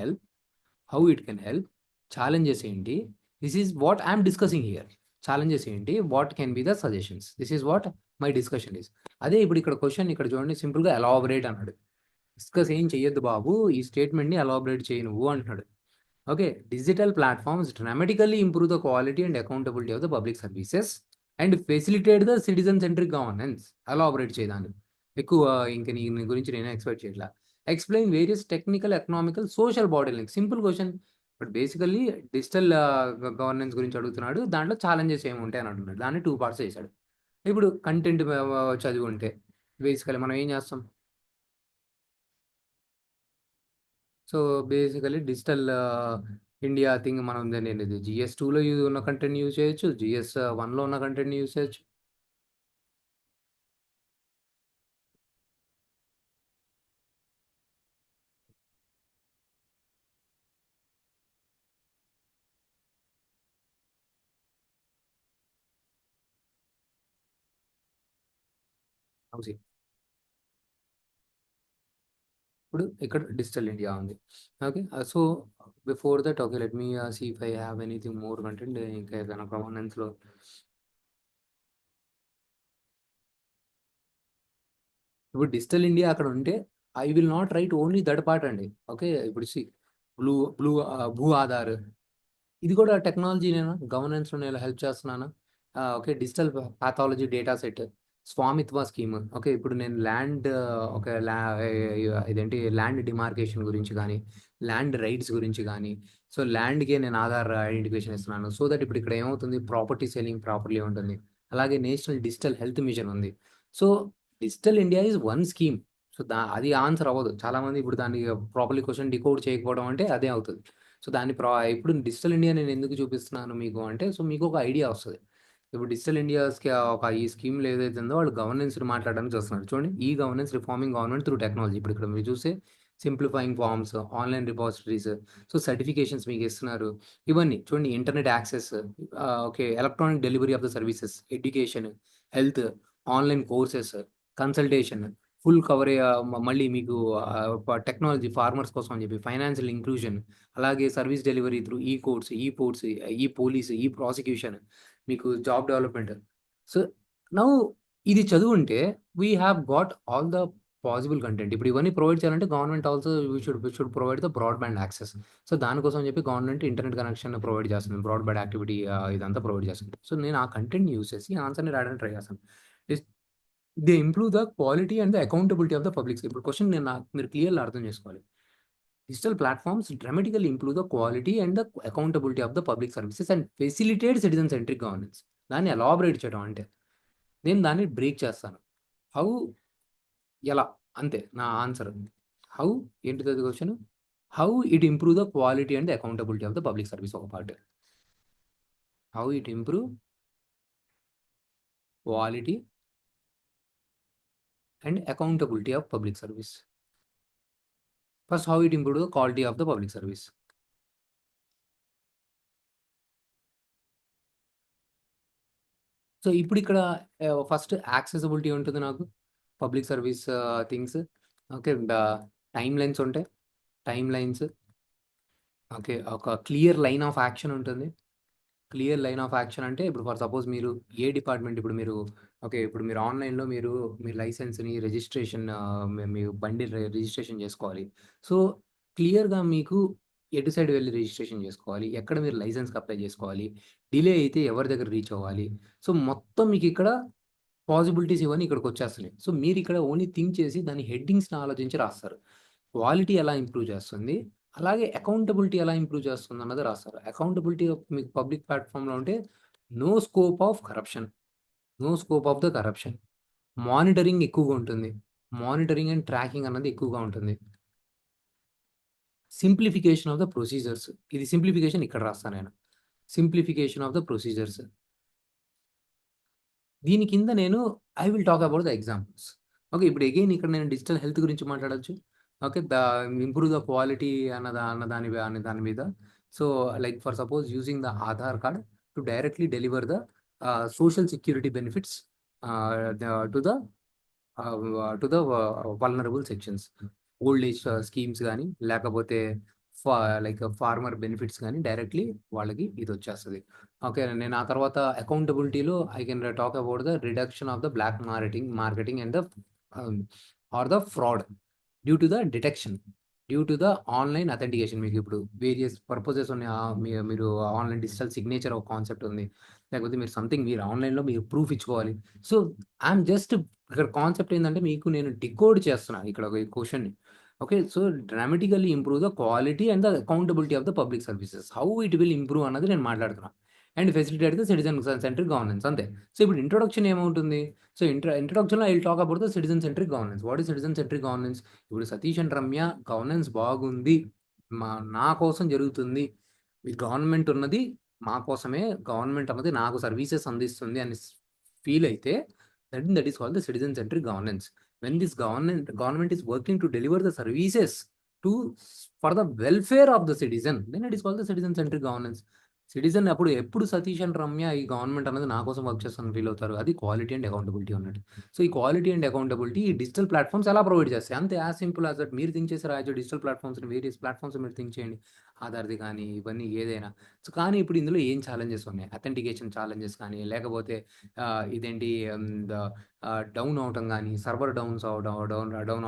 help? Challenges ఏంటి? This is what I am discussing here. Challenges ఏంటి? What can be the suggestions? This is what my discussion is. అదే ఇప్పుడు ఇక్కడ క్వెషన్ ఇక్కడ చూడండి సింపుల్‌గా ఎలాబొరేట్ అన్నాడు. డిస్కస్ ఏం చెయ్యొద్దు బాబు. ఈ స్టేట్మెంట్‌ని ఎలాబొరేట్ చెయ్యి నువ్వు అంటున్నాడు. Okay. Digital platforms dramatically improve the quality and accountability of the public services and facilitate the citizen centric governance. Elaborate చేయదాన్ని. ఎక్కువ ఇంక నీ నీ గురించి నేను ఎక్స్‌పెక్ట్ చేయట్లా. Explain various technical, economical, social body links. Simple question. But basically digital governance గురించి అడుగుతున్నాడు. దాంట్లో ఛాలెంజెస్ ఏముంటాయి అని అంటున్నాడు. దాన్ని 2 పార్ట్స్ చేశాడు. ఇప్పుడు కంటెంట్ చదివుంటే బేసికల్లీ మనం ఏం చేస్తాం? So, basically digital India thing మనం దాన్నేంటిది జీఎస్ 2లో ఉన్న కంటెంట్‌ని యూజ్ చేయొచ్చు. జీఎస్ 1లో ఉన్న కంటెంట్‌ని యూజ్ చేయొచ్చు. హౌసీ. ఇప్పుడు ఇక్కడ డిజిటల్ ఇండియా ఉంది. Okay. So, before that okay let me see if I have anything more content ఇంకా ఏదైనా గవర్నెన్స్‌లో ఇప్పుడు డిజిటల్ ఇండియా అక్కడ ఉంటే I will not write only that part అండి. ఓకే. ఇప్పుడు బ్లూ బ్లూ భూ ఆధార్ ఇది కూడా టెక్నాలజీనేనా? గవర్నెన్స్‌లో నేను హెల్ప్ చేస్తున్నానా? Okay. Digital pathology data set. Swamitva scheme. Okay. ఇప్పుడు నేను ల్యాండ్ ఒక ఇదేంటి ల్యాండ్ డిమార్కేషన్ గురించి గానీ, ల్యాండ్ రైట్స్ గురించి గానీ, సో, ల్యాండ్‌కే నేను ఆధార్ ఐడెంటిఫికేషన్ ఇస్తున్నాను. సో దట్ ఇప్పుడు ఇక్కడ ఏమవుతుంది ప్రాపర్టీ సెల్లింగ్ ప్రాపర్లీ ఉంటుంది. అలాగే నేషనల్ డిజిటల్ హెల్త్ మిషన్ ఉంది. So, digital India is one scheme. So, అది ఆన్సర్ అవ్వదు. చాలామంది ఇప్పుడు దాన్ని ప్రాపర్లీ క్వెషన్ డీకోడ్ చేయకపోవడం అంటే అదే అవుతది. సో, దాన్ని ఇప్పుడు డిజిటల్ ఇండియా నేను ఎందుకు చూపిస్తున్నాను మీకు అంటే, సో, మీకు ఒక ఐడియా వస్తది. ఇప్పుడు డిజిటల్ ఇండియాస్‌కి ఈ స్కీమ్‌లో ఏదైతే ఉందో వాళ్ళు గవర్నెన్స్‌ని మాట్లాడడానికి చూస్తున్నారు. చూడండి ఈ governance reforming government through technology. ఇప్పుడు ఇక్కడ మీరు చూస్తే simplifying forms, online repositories, so certifications మీకు ఇస్తున్నారు. ఇవన్నీ చూడండి internet access, okay. Electronic delivery of the services, education, health, online courses, consultation, full కవరే మళ్ళీ మీకు టెక్నాలజీ ఫార్మర్స్ కోసం అని చెప్పి ఫైనాన్షియల్ ఇంక్లూజన్, అలాగే service delivery through e courts, e ports, e police, e prosecution, మీకు జాబ్ డెవలప్‌మెంట్. సో, నౌ ఇది చదువుంటే we have got all the possible content. ఇప్పుడు ఇవన్నీ ప్రొవైడ్ చేయాలంటే government also we should provide the broadband access. So, దానికోసం అని చెప్పి గవర్నమెంట్ ఇంటర్నెట్ కనెక్షన్ ప్రొవైడ్ చేస్తుంది. బ్రాడ్‌బ్యాండ్ యాక్టివిటీ ఇదంతా ప్రొవైడ్ చేస్తుంది. సో, నేను ఆ కంటెంట్‌ని యూజ్ చేసి ఆన్సర్‌ని రాయడానికి ట్రై చేస్తాను. Is they improve the quality and the accountability of the public. ఇప్పుడు క్వెషన్ మీరు క్లియర్‌గా అర్థం చేసుకోవాలి. Digital platforms dramatically improve the quality and the accountability of the public services and facilitate citizen centric governance. దాన్ని ఎలాబరేట్ చేయడం అంటే, నేను దాన్ని బ్రేక్ చేస్తాను. హౌ ఎలా అంతే నా ఆన్సర్. హౌ ఏంటిదది question? How it improve the quality and accountability of the public service ఒక part. How it improve quality and accountability of public service. First how it improve the quality of the public service. So, ఇప్పుడిక్కడ ఫస్ట్ యాక్సెసిబిలిటీ ఉంటుంది నాకు. Public service things. Okay. Timelines ఉంటాయి. Timelines. ఓకే. ఒక క్లియర్ లైన్ ఆఫ్ యాక్షన్ ఉంటుంది. క్లియర్ లైన్ ఆఫ్ యాక్షన్ అంటే ఇప్పుడు ఫర్ సపోజ్ మీరు ఏ డిపార్ట్‌మెంట్ ఇప్పుడు మీరు ఓకే. ఇప్పుడు మీరు ఆన్‌లైన్‌లో మీ లైసెన్స్‌ని రిజిస్ట్రేషన్ మీ బండి రిజిస్ట్రేషన్ చేసుకోవాలి. సో, క్లియర్‌గా మీకు ఎటు సైడ్ వెళ్లి రిజిస్ట్రేషన్ చేసుకోవాలి? ఎక్కడ మీరు లైసెన్స్‌కి అప్లై చేసుకోవాలి? డిలే అయితే ఎవరి దగ్గర రీచ్ అవ్వాలి? సో, మొత్తం మీకిక్కడ పాసిబిలిటీస్ ఇవన్నీ ఇక్కడికొచ్చేస్తున్నాయి. సో, మీరిక్కడ ఓన్లీ థింక్ చేసి దాని హెడ్డింగ్స్‌ని ఆలోచించి రాస్తారు. క్వాలిటీ ఎలా ఇంప్రూవ్ చేస్తుంది? అలాగే అకౌంటబిలిటీ ఎలా ఇంప్రూవ్ చేస్తుందన్నది రాస్తారు. అకౌంటబిలిటీ మీకు పబ్లిక్ ప్లాట్‌ఫార్మ్‌లో ఉంటే no scope of corruption. No scope of the corruption. Monitoring ఎక్కువగా ఉంటుంది. మానిటరింగ్ అండ్ ట్రాకింగ్ అన్నది ఎక్కువగా ఉంటుంది. Simplification of the procedures. ఇది సింప్లిఫికేషన్ ఇక్కడ రాస్తా నేను. Simplification of the procedures. దీని కింద నేను will talk about the examples. Okay. ఇప్పుడు అగైన్ ఇక్కడ నేను డిజిటల్ హెల్త్ గురించి మాట్లాడొచ్చు. ఓకే. ఇంప్రూవ్ ద క్వాలిటీ అన్న దాని మీద. So, like for suppose using the Aadhaar card to directly deliver the social security benefits the to the vulnerable sections. Old age schemes గాని, లేకపోతే ఫా ఫార్మర్ బెనిఫిట్స్ గాని డైరెక్ట్‌లీ వాళ్ళకి ఇదొచ్చేస్తది. ఓకే. నేను ఆ తర్వాత అకౌంటబిలిటీలో I can talk about the reduction of the black marketing and the or the fraud due to the detection. Due to the online authentication. మీకిప్పుడు వేరియస్ పర్పసెస్ ఉన్నాయి. మీరు ఆన్‌లైన్ డిజిటల్ సిగ్నేచర్ ఒక కాన్సెప్ట్ ఉంది. లేకపోతే మీరు సంథింగ్ మీరు ఆన్‌లైన్‌లో మీరు ప్రూఫ్ ఇచ్చుకోవాలి. సో, ఐయామ్ జస్ట్ ఇక్కడ కాన్సెప్ట్ ఏందంటే మీకు నేను డికోడ్ చేస్తున్నా ఇక్కడ ఒక క్వెషన్‌ని. Okay. So, dramatically improve the quality and the accountability of the public services. How it will improve అన్నది నేను మాట్లాడుతున్నా. And facilitate the citizen centric governance అంతే. సో, ఇప్పుడు ఇంట్రొడక్షన్ ఏమవుతుంది? సో, ఇంట్రొడక్షన్‌లో I will talk about the citizen centric governance. What is citizen centric governance? ఇప్పుడు సతీష్ అండ్ రమ్య గవర్నెన్స్ బాగుంది. నా కోసం జరుగుతుంది. ఈ గవర్నమెంట్ ఉన్నది మా కోసమే. గవర్నమెంట్ అన్నది నాకు సర్వీసెస్ అందిస్తుంది అని ఫీల్ అయితే that is called the citizen centric governance. When this government is working to deliver the services to for the welfare of the citizen then it is called the citizen centric governance. Citizen ఎప్పుడు సతీష్ అండ్ రమ్య ఈ గవర్నమెంట్ అన్నది నా కోసం వర్క్ చేస్తుందని ఫీల్ అవుతారు. అది క్వాలిటీ అండ్ అకౌంటబిలిటీ ఉన్నట్టు. సో, ఈ క్వాలిటీ అండ్ అకౌంటబిలిటీ ఈ డిజిటల్ ప్లాట్‌ఫార్మ్స్ ఎలా ప్రొవైడ్ చేస్తాయి? అంతే యాస్ సింపుల్ యాస్ దట్. మీరు థింక్ చేసి రాయొచ్చు డిజిటల్ ప్లాట్‌ఫార్మ్స్‌ని వేరియస్ ప్లాట్‌ఫార్మ్స్ మీరు థింక్ చేయండి. ఆధార్‌ది కానీ ఇవన్నీ ఏదైనా. సో, కానీ ఇప్పుడు ఇందులో ఏం ఛాలెంజెస్ ఉన్నాయి? అథెంటికేషన్ ఛాలెంజెస్ కానీ లేకపోతే ఇదేంటి ద డౌన్ అవ్వటం గానీ, సర్వర్ డౌన్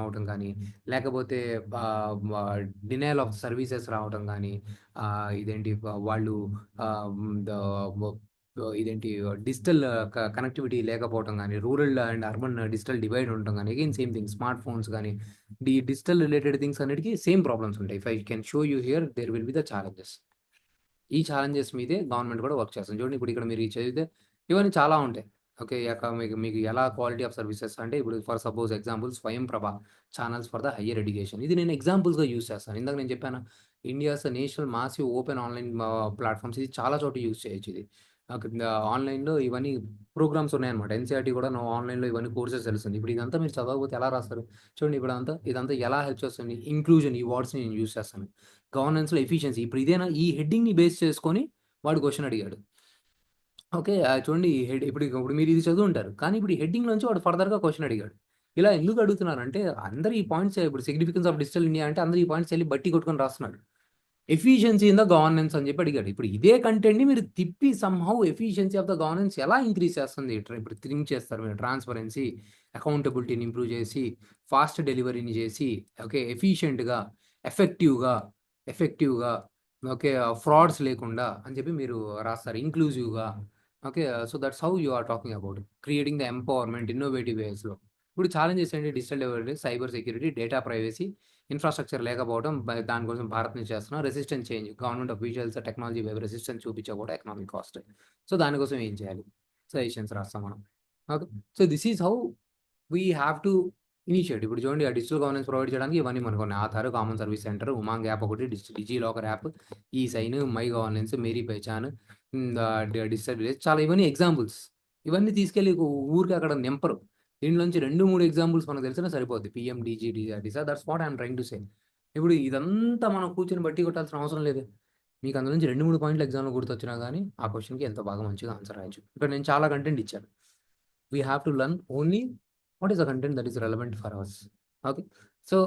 అవ్వటం గానీ, లేకపోతే ఆహ్, వ డినయల్ ఆఫ్ సర్వీసెస్ రావటం గానీ, ఇదేంటి వాళ్ళు ఆహ్, ద ఇదేంటి డిజిటల్ కనెక్టివిటీ లేకపోవటం కానీ, rural and urban digital divide ఉండటం కానీ, again same thing smart phones కానీ, డిజిటల్ రిలేటెడ్ థింగ్స్ అన్నిటికీ సేమ్ ప్రాబ్లమ్స్ ఉంటాయి. If I can show you here there will be the challenges. ఈ ఛాలెంజెస్ మీదే గవర్నమెంట్ కూడా వర్క్ చేస్తుంది. చూడండి ఇప్పుడు ఇక్కడ మీరు చదివితే ఇవన్నీ చాలా ఉంటాయి. ఓకే. మీకు మీకు ఎలా క్వాలిటీ ఆఫ్ సర్వీసెస్ అంటే ఇప్పుడు for suppose example Swayam Prabha channels for the higher education. ఇది నేను ఎగ్జాంపుల్స్‌గా యూజ్ చేస్తాను. ఇందాక నేను చెప్పానా India's national massive open online platforms ఇది చాలా చోట యూజ్ చేయొచ్చు ఇది. ఆన్‌లైన్‌లో ఇవన్నీ ప్రోగ్రామ్స్ ఉన్నాయన్నమాట. ఎన్‌సీఈఆర్‌టీ కూడా ఆన్‌లైన్‌లో ఇవన్నీ కోర్సెస్ తెలుస్తుంది. ఇప్పుడు ఇదంతా మీరు చదవకపోతే ఎలా రాస్తారు? చూడండి ఇదంతా ఎలా హెల్ప్ చేస్తుంది? ఇంక్లూజన్ ఈ వర్డ్స్‌ని నేను యూజ్ చేస్తాను. గవర్నెన్స్‌లో ఎఫిషియన్సీ ఇప్పుడు ఇదేనా ఈ హెడ్డింగ్‌ని బేస్ చేసుకొని వాడు క్వెషన్ అడిగాడు. ఓకే. చూడండి ఈ ఇప్పుడు మీరు ఇది చదువుంటారు. కానీ ఇప్పుడు ఈ హెడ్డింగ్‌లోంచి వాడు ఫర్దర్‌గా క్వెషన్ అడిగాడు. ఇలా ఎందుకు అడుగుతున్నారంటే అందరూ ఈ పాయింట్స్ ఇప్పుడు సిగ్నిఫికెన్స్ ఆఫ్ డిజిటల్ ఇండియా అంటే అందరూ ఈ పాయింట్స్ ఎళ్లి బట్టి కొట్టుకొని రాస్తున్నారు. ఎఫిషియన్సీ ఇన్ ద గవర్నెన్స్ అని చెప్పి అడిగాడు. ఇప్పుడు ఇదే కంటెంట్‌ని మీరు తిప్పి somehow efficiency of the governance ఎలా ఇంక్రీజ్ చేస్తుంది? ఇప్పుడు థింక్ చేస్తారు మీరు ట్రాన్స్‌పరెన్సీ, అకౌంటబిలిటీని ఇంప్రూవ్ చేసి, ఫాస్ట్ డెలివరీని చేసి, ఓకే. ఎఫెక్టివ్‌గా, ఎఫెక్టివ్‌గా ఓకే. ఫ్రాడ్స్ లేకుండా అని చెప్పి మీరు రాస్తారు. ఇంక్లూజివ్‌గా okay. So, that's how you are talking about creating the empowerment innovative వేస్‌లో. ఇప్పుడు ఛాలెంజెస్ ఏంటి? Digital delivery, cyber security, data privacy, infrastructure లేకపోవడం, దానికోసం భారత్ నుంచి చేస్తున్నాం. Resistance change, government officials technology వైపు రెసిస్టెన్స్ చూపించకపోవడం ఎకనామిక్ కాస్ట్. సో, దానికోసం ఏం చేయాలి? సజెషన్స్ రాస్తాం మనం. Okay. So, this is how we have to initiate. ఇప్పుడు చూడండి ఆ డిజిటల్ గవర్నెన్స్ ప్రొవైడ్ చేయడానికి ఇవన్నీ మనకున్నాయి. Aadhaar, common service centre, UMANG app ఒకటి, DigiLocker app, e sign, my governance, Meri Pehchaan, digital village చాలా ఇవన్నీ ఎగ్జాంపుల్స్. ఇవన్నీ తీసుకెళ్ళి ఊరికే అక్కడ నింపరు. దీంట్లోంచి 2, 3 ఎగ్జాంపుల్స్ మనకు తెలిసినా సరిపోద్ది. పీఎం, డిసా that's what I am trying to say. ఇప్పుడు ఇదంతా మనం కూర్చొని బట్టి కొట్టాల్సిన అవసరం లేదు. మీకు అందులో నుంచి 2, 3 పాయింట్లు ఎగ్జామ్‌లో గుర్తొచ్చినా గానీ, ఆ క్వెషన్‌కి ఎంతో బాగా మంచిగా ఆన్సర్ రాయొచ్చు. ఇక్కడ నేను చాలా కంటెంట్ ఇచ్చాను. We have to learn only what is the content that is relevant for us. Okay. So,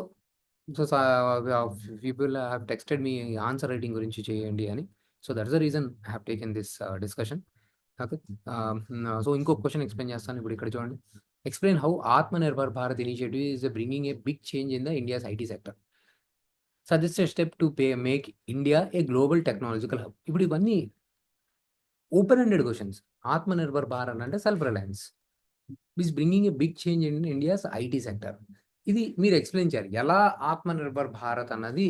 people have texted me answer writing గురించి చేయండి అని. So, that's the reason I have taken this discussion. Okay. So, ఇంకొక క్వెషన్ ఎక్స్‌ప్లెయిన్ చేస్తాను. ఇప్పుడు ఇక్కడ చూడండి. Explain how Atmanirbhar Bharat initiative is bringing a big change in the India's IT sector. Suggest a step to make India a global technological hub. ఇప్పుడు ఇవన్నీ open ended questions. Atmanirbhar Bharat అంటే self reliance. Is bringing a big change in India's IT sector. ఇది మీరు ఎక్స్‌ప్లెయిన్ చేయాలి. ఎలా ఆత్మనిర్భర్ భారత్ అన్నది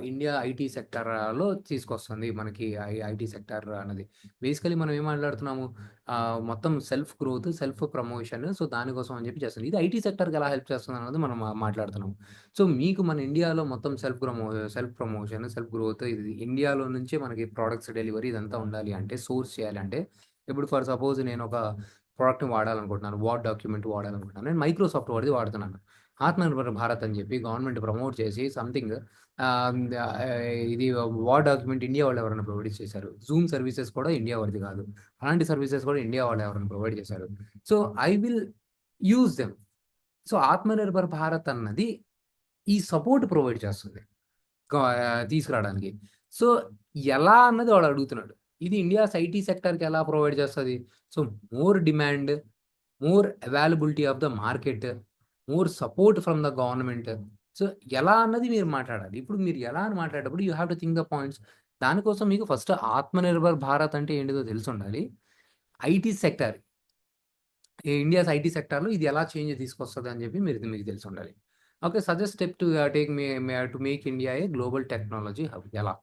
ఇండియా ఐటీ సెక్టర్‌లో తీసుకొస్తుంది మనకి ఐటీ సెక్టర్ అన్నది. బేసికల్లీ మనం ఏం మాట్లాడుతున్నాము? మొత్తం self growth, self promotion so, దానికోసం అని చెప్పి చేస్తుంది. ఇది ఐటీ సెక్టర్‌కి ఎలా హెల్ప్ చేస్తుందన్నది మనం మాట్లాడుతున్నాం. సో, మీకు మన ఇండియాలో మొత్తం సెల్ఫ్ ప్రమోషన్, సెల్ఫ్ గ్రోత్ ఇది ఇండియాలో నుంచే మనకి ప్రొడక్ట్స్ డెలివరీ ఇదంతా ఉండాలి అంటే, సోర్స్ చేయాలంటే, ఇప్పుడు ఫర్ సపోజ్ నేనొక ప్రొడక్ట్‌ని వాడాలనుకుంటున్నాను. Word document వాడాలనుకుంటున్నాను. నేను మైక్రోసాఫ్ట్ వర్డ్‌ది వాడుతున్నాను. ఆత్మనిర్భర్ భారత్ అని చెప్పి గవర్నమెంట్ ప్రమోట్ చేసి సంథింగ్ ఆహ్, ఇది వర్డ్ డాక్యుమెంట్ ఇండియా వాళ్ళు ఎవరైనా ప్రొవైడ్ చేశారు. జూమ్ సర్వీసెస్ కూడా ఇండియా వాళ్ళది కాదు. అలాంటి సర్వీసెస్ కూడా ఇండియా వాళ్ళు ఎవరైనా ప్రొవైడ్ చేశారు. So, I will use them. So, Atmanirbhar Bharat అన్నది ఈ సపోర్ట్ ప్రొవైడ్ చేస్తుంది. తీసుకురావడానికి. సో, ఎలా అన్నది వాడు అడుగుతున్నాడు. ఇది ఇండియాస్ ఐటీ సెక్టర్‌కి ఎలా ప్రొవైడ్ చేస్తది? So, more demand, more availability of the market, more support from the government. So, ఎలా అన్నది మీరు మాట్లాడాలి. ఇప్పుడు మీరు ఎలా అని మాట్లాడేటప్పుడు you have to think the points. దానికోసం మీకు ఫస్ట్ ఆత్మనిర్భర్ భారత్ అంటే ఏంటిదో తెలిసుండాలి. ఐటీ సెక్టార్ ఇండియాస్ ఐటీ సెక్టార్‌లో ఇది ఎలా చేంజ్ తీసుకొస్తది అని చెప్పి మీకు తెలిసుండాలి. Okay. Suggest step to take to make India a global technology hub ఎలా?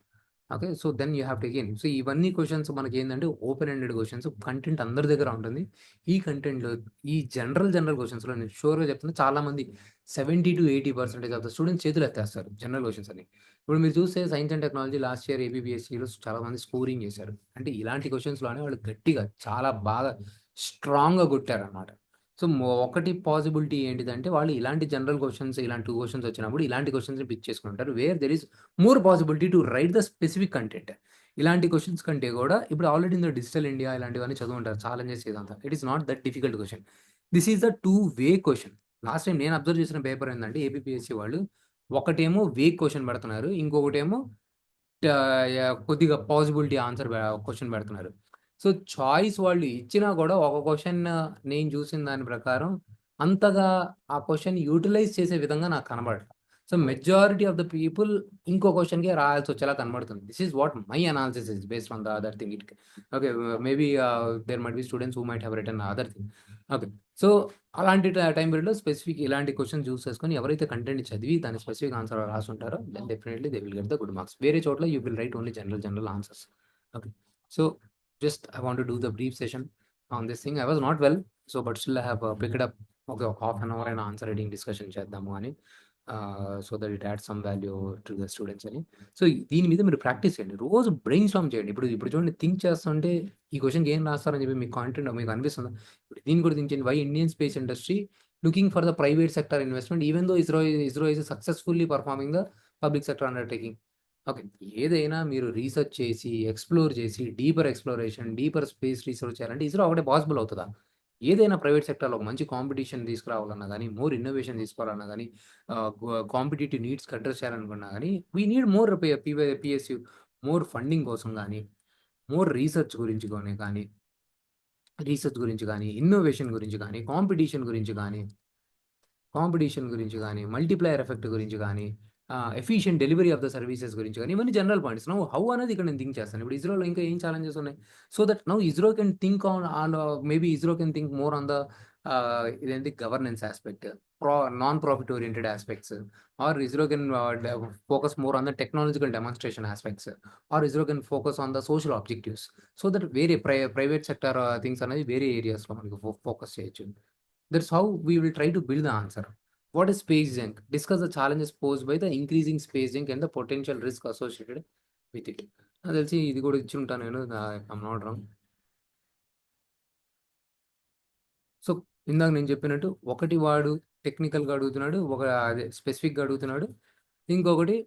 Okay. So, then you have to again so, ఇవన్నీ క్వెషన్స్ మనకేందంటే ఓపెన్ ఎండెడ్ క్వెషన్స్ కంటెంట్ అందరి దగ్గర ఉంటుంది. ఈ కంటెంట్‌లో ఈ జనరల్ క్వెషన్స్‌లో నేను ష్యూర్‌గా చెప్తున్నా చాలామంది 70-80% ఆఫ్ ద స్టూడెంట్స్ చేతులెత్తేస్తారు జనరల్ క్వెషన్స్ అని. ఇప్పుడు మీరు చూస్తే science and technology last year ఏబీపీఎస్సీలో చాలామంది స్కోరింగ్ చేశారు. అంటే ఇలాంటి క్వెషన్స్‌లోనే వాళ్ళు గట్టిగా చాలా బాగా స్ట్రాంగ్‌గా కొట్టారనమాట. సో, ఒకటి పాసిబిలిటీ ఏంటిదంటే వాళ్ళు ఇలాంటి జనరల్ క్వెషన్స్ ఇలాంటి 2 క్వెషన్స్ వచ్చినప్పుడు ఇలాంటి క్వెషన్స్‌ని పిక్ చేసుకుంటారు. Where there is more possibility to write the specific content. ఇలాంటి క్వెషన్స్ కంటే కూడా ఇప్పుడు ఆల్రెడీ ఇందులో డిజిటల్ ఇండియా ఇలాంటివన్నీ చదువుంటారు. ఛాలెంజెస్ ఇదంతా. It is not that difficult question. This is the 2 way question. Last time నేను అబ్జర్వ్ చేసిన పేపర్ ఏందంటే ఏపీపీఎస్సీ వాళ్ళు ఒకటేమో వేగ్ క్వెషన్ పెడుతున్నారు. ఇంకొకటేమో కొద్దిగా పాసిబిలిటీ ఆన్సర్ క్వెషన్ పెడుతున్నారు. సో, చాయిస్ వాళ్ళు ఇచ్చినా కూడా ఒక క్వెషన్ నేను చూసిన దాని ప్రకారం అంతగా ఆ క్వెషన్ యుటిలైజ్ చేసే విధంగా నాకు కనబడట్ల. So majority of the people ఇంకో క్వశ్చన్కే రాయాల్సి వచ్చేలా కనబడుతుంది. This is what my analysis is based on the other thing. It okay, maybe there might be students who might have written other thing. Okay, so అలాంటి టైం పీరియడ్లో స్పెసిఫిక్ ఇలాంటి క్వశ్చన్ చూస్ చేసుకొని ఎవరైతే కంటెంట్ చదివి దాని స్పెసిఫిక్ ఆన్సర్ రాసుంటారో then definitely they will get the good marks. వేరే చోట్ల you will write only general answers. Okay, so just I want to do the brief session on this thing. I was not well, so but still I have picked up. Okay, ఒక హాఫ్ అన్ అవర్ అయినా ఆన్సర్ రైటింగ్ డిస్కషన్ చేద్దాము అని, so that it add some value to the students అని. సో దీని మీద మీరు ప్రాక్టీస్ చేయండి, రోజు బ్రెయిన్ స్టార్మ్ చేయండి. ఇప్పుడు చూడండి, థింక్ చేస్తుంటే ఈ క్వశ్చన్కి ఏం రాస్తారని చెప్పి మీకు కాంటెంట్ మీకు అనిపిస్తుంది. ఇప్పుడు దీన్ని కూడా థింక్ చేయండి. Why Indian space industry looking for the private sector investment even though ISRO is successfully performing the public sector undertaking. Okay, ఏదైనా మీరు రీసెర్చ్ చేసి ఎక్స్ప్లోర్ చేసి deeper exploration deeper space research చేయాలంటే ఇస్రో ఒకటే పాసిబుల్ అవుతుందా? ఏదైనా ప్రైవేట్ సెక్టర్లో మంచి కాంపిటీషన్ తీసుకురావాలన్నా కానీ, మోర్ ఇన్నోవేషన్ తీసుకోవాలన్నా కానీ, కాంపిటేటివ్ నీడ్స్కి అడ్రస్ చేయాలనుకున్నా కానీ, we need more PSU, more funding కోసం కానీ, మోర్ రీసెర్చ్ గురించి కానీ, ఇన్నోవేషన్ గురించి కానీ, కాంపిటీషన్ గురించి కానీ, మల్టిప్లయర్ ఎఫెక్ట్ గురించి కానీ, efficient delivery of the services గురించి కానీ, ఇవన్నీ జనరల్ పాయింట్స్. నౌ హౌ అనేది ఇక్కడ నేను థింక్ చేస్తాను. ఇప్పుడు ఇస్రోలో ఇంకా ఏం ఛాలెంజెస్ ఉన్నాయి? So that now ISRO can think on maybe ISRO can think more on the ఇదేంటి governance aspect, non profit oriented aspects, or ISRO can focus more on the technological demonstration aspects, or ISRO can focus on the social objectives. So that వేరే ప్రైవేట్ సెక్టర్ థింగ్స్ అనేది వేరే ఏరియాస్లో మనకి ఫోకస్ చేయొచ్చు. That's how we will try to build the answer. What is space junk? Discuss the challenges posed by the increasing space junk and the potential risk associated with it. నాకు తెలిసి ఇది కూడా ఇచ్చి ఉంటాను నేను, ఐఎమ్ నాట్ రాంగ్. సో ఇందాక నేను చెప్పినట్టు ఒకటి వాడు టెక్నికల్గా అడుగుతున్నాడు, అదే స్పెసిఫిక్గా అడుగుతున్నాడు. ఇంకొకటి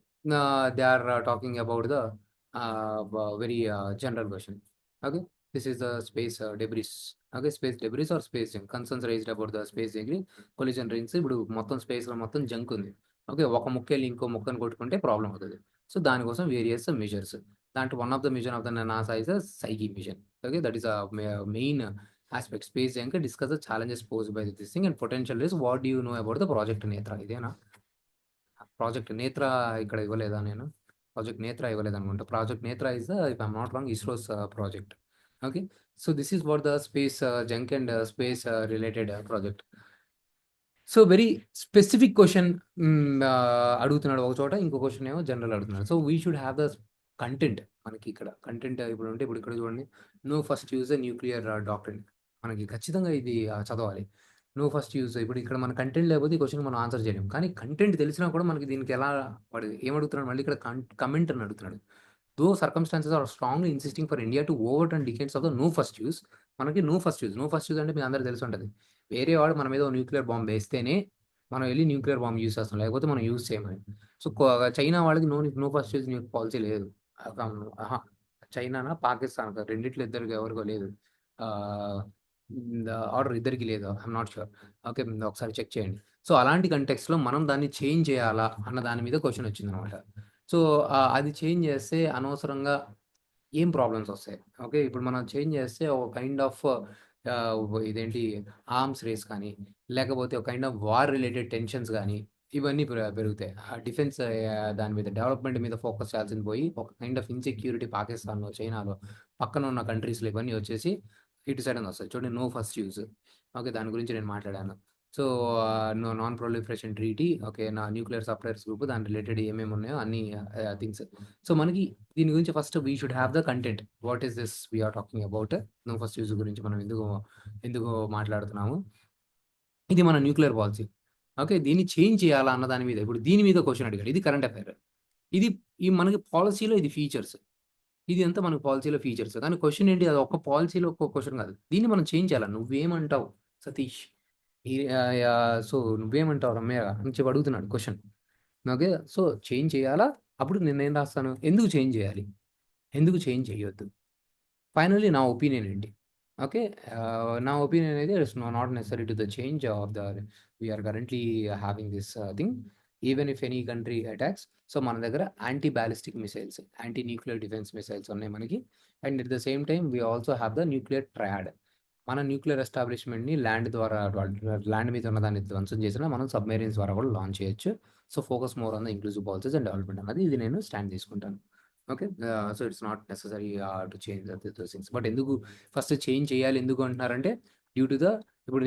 they are talking about the very general question. Okay, this is the space debris. Okay, space debris or space junk. Concerns raised about the space junk, collision rings. ఇప్పుడు మొత్తం స్పేస్లో మొత్తం జంక్ ఉంది. ఓకే, ఒక ముక్కెళ్ళి ఇంకో ముక్కను కొట్టుకుంటే ప్రాబ్లం అవుతుంది. సో దానికోసం వేరియస్ మెజర్స్. దాంట్లో one of the mission of the NASA is Psyche mission. Okay, that is main aspect. Space junk discuss the challenges posed by this thing and potential risk. What do you know about the project Netra? ఇదేనా ప్రాజెక్ట్ నేత్ర? ఇక్కడ ఇవ్వలేదా నేను? ప్రాజెక్ట్ నేత్ర ఇవ్వలేదు అనుకుంటా. Project Netra is if I'm not wrong ISRO's project. Okay, so this is what the space junk and space related project. So very specific question అడుగుతున్నాడు ఒక చోట, ఇంకో క్వశ్చన్ ఏమో జనరల్ అడుగుతున్నాడు. So we should have the content. మనకి ఇక్కడ కంటెంట్ ఇప్పుడు ఉంటే, ఇప్పుడు ఇక్కడ చూడండి, no first use nuclear doctrine. మనకి ఖచ్చితంగా ఇది చదవాలి. No first use. ఇప్పుడు ఇక్కడ మన కంటెంట్ లేకపోతే ఈ క్వశ్చన్ మనం ఆన్సర్ చేయలేము. కానీ కంటెంట్ తెలిసినా కూడా మనకి దీనికి ఎలా వాడు ఏమడుగుతున్నాడు, మళ్ళీ ఇక్కడ కమెంట్ అని అడుగుతున్నాడు. Though circumstances are strongly insisting for India to overturn decades of the no first use. మనకి నో ఫస్ట్ యూజ్ అంటే మీకు అందరూ తెలిసి ఉంటుంది. వేరే వాడు మన మీద న్యూక్లియర్ బాంబ్ వేస్తేనే మనం వెళ్ళి న్యూక్లియర్ బాంబ్ యూజ్ చేస్తాం, లేకపోతే మనం యూజ్ చేయమని. సో చైనా వాళ్ళకి నో ఫస్ట్ యూజ్ పాలసీ లేదు. చైనానా పాకిస్తాన్ రెండిట్లో ఇద్దరికి ఎవరికో లేదు, ఆర్డర్ ఇద్దరికి లేదు, ఐఎమ్ నాట్ షూర్. ఓకే, ఒకసారి చెక్ చేయండి. సో అలాంటి కంటెక్స్లో మనం దాన్ని చేంజ్ చేయాలా అన్న దాని మీద క్వశ్చన్ వచ్చింది అనమాట. సో అది చేంజ్ చేస్తే అనవసరంగా ఏం ప్రాబ్లమ్స్ వస్తాయి? ఓకే, ఇప్పుడు మనం చేంజ్ చేస్తే ఒక కైండ్ ఆఫ్ ఇదేంటి ఆర్మ్స్ రేస్ కానీ, లేకపోతే ఒక kind of war related tensions కానీ, ఇవన్నీ పెరుగుతాయి. డిఫెన్స్ దాని మీద డెవలప్మెంట్ మీద ఫోకస్ చేయాల్సింది పోయి ఒక కైండ్ ఆఫ్ ఇన్సెక్యూరిటీ పాకిస్తాన్లో, చైనాలో, పక్కన ఉన్న కంట్రీస్లో ఇవన్నీ వచ్చేసి ఇటు సైడ్ వస్తాయి. చూడండి, నో ఫస్ట్ యూజ్. ఓకే, దాని గురించి నేను మాట్లాడాను. So non proliferation treaty, okay, నా న్యూక్లియర్ సప్లయర్స్ గ్రూప్, దాని రిలేటెడ్ ఏమేమి ఉన్నాయో అన్ని థింగ్స్. సో మనకి దీని గురించి first we should have the content. What is this we are talking about? No first use గురించి మనం ఎందుకు మాట్లాడుతున్నాము? ఇది మన న్యూక్లియర్ పాలసీ. ఓకే, దీన్ని చేంజ్ చేయాలా అన్న దాని మీద, ఇప్పుడు దీని మీద క్వశ్చన్ అడిగాడు. ఇది కరెంట్ అఫైర్. ఇది మనకి పాలసీలో ఇది ఫీచర్స్. ఇది అంతా మనకి పాలసీలో ఫీచర్స్. కానీ క్వశ్చన్ ఏంటి? అది ఒక్క పాలసీలో ఒక్క క్వశ్చన్ కాదు. దీన్ని మనం చేంజ్ చేయాలా? నువ్వేమంటావు సతీష్? సో నువ్వేమంటావు రమ్య అని చెప్పి అడుగుతున్నాడు క్వశ్చన్. ఓకే, సో చేంజ్ చేయాలా? అప్పుడు నేనేం రాస్తాను? ఎందుకు చేంజ్ చేయాలి, ఎందుకు చేంజ్ చేయొద్దు? ఫైనల్లీ నా ఒపీనియన్ ఏంటి? ఓకే, నా ఒపీనియన్ అయితే it's not necessary to the change of the we are currently having this thing even if any country attacks. So మన దగ్గర anti ballistic missiles, anti nuclear defence missiles ఉన్నాయి మనకి. And at the same time we also have the nuclear triad. మన న్యూక్లియర్ ఎస్టాబ్లిష్మెంట్ని ల్యాండ్ ద్వారా, ల్యాండ్ మీద ఉన్న దాన్ని ధ్వంసం చేసినా మనం సబ్మెరీన్స్ ద్వారా కూడా లాంచ్ చేయొచ్చు. So focus more on the inclusive policies and development అన్నది ఇది నేను స్టాండ్ తీసుకుంటాను. Okay. So it's not necessary to change those things. But ఎందుకు ఫస్ట్ చేంజ్ చేయాలి ఎందుకు అంటున్నారంటే డ్యూ టు ద ఇప్పుడు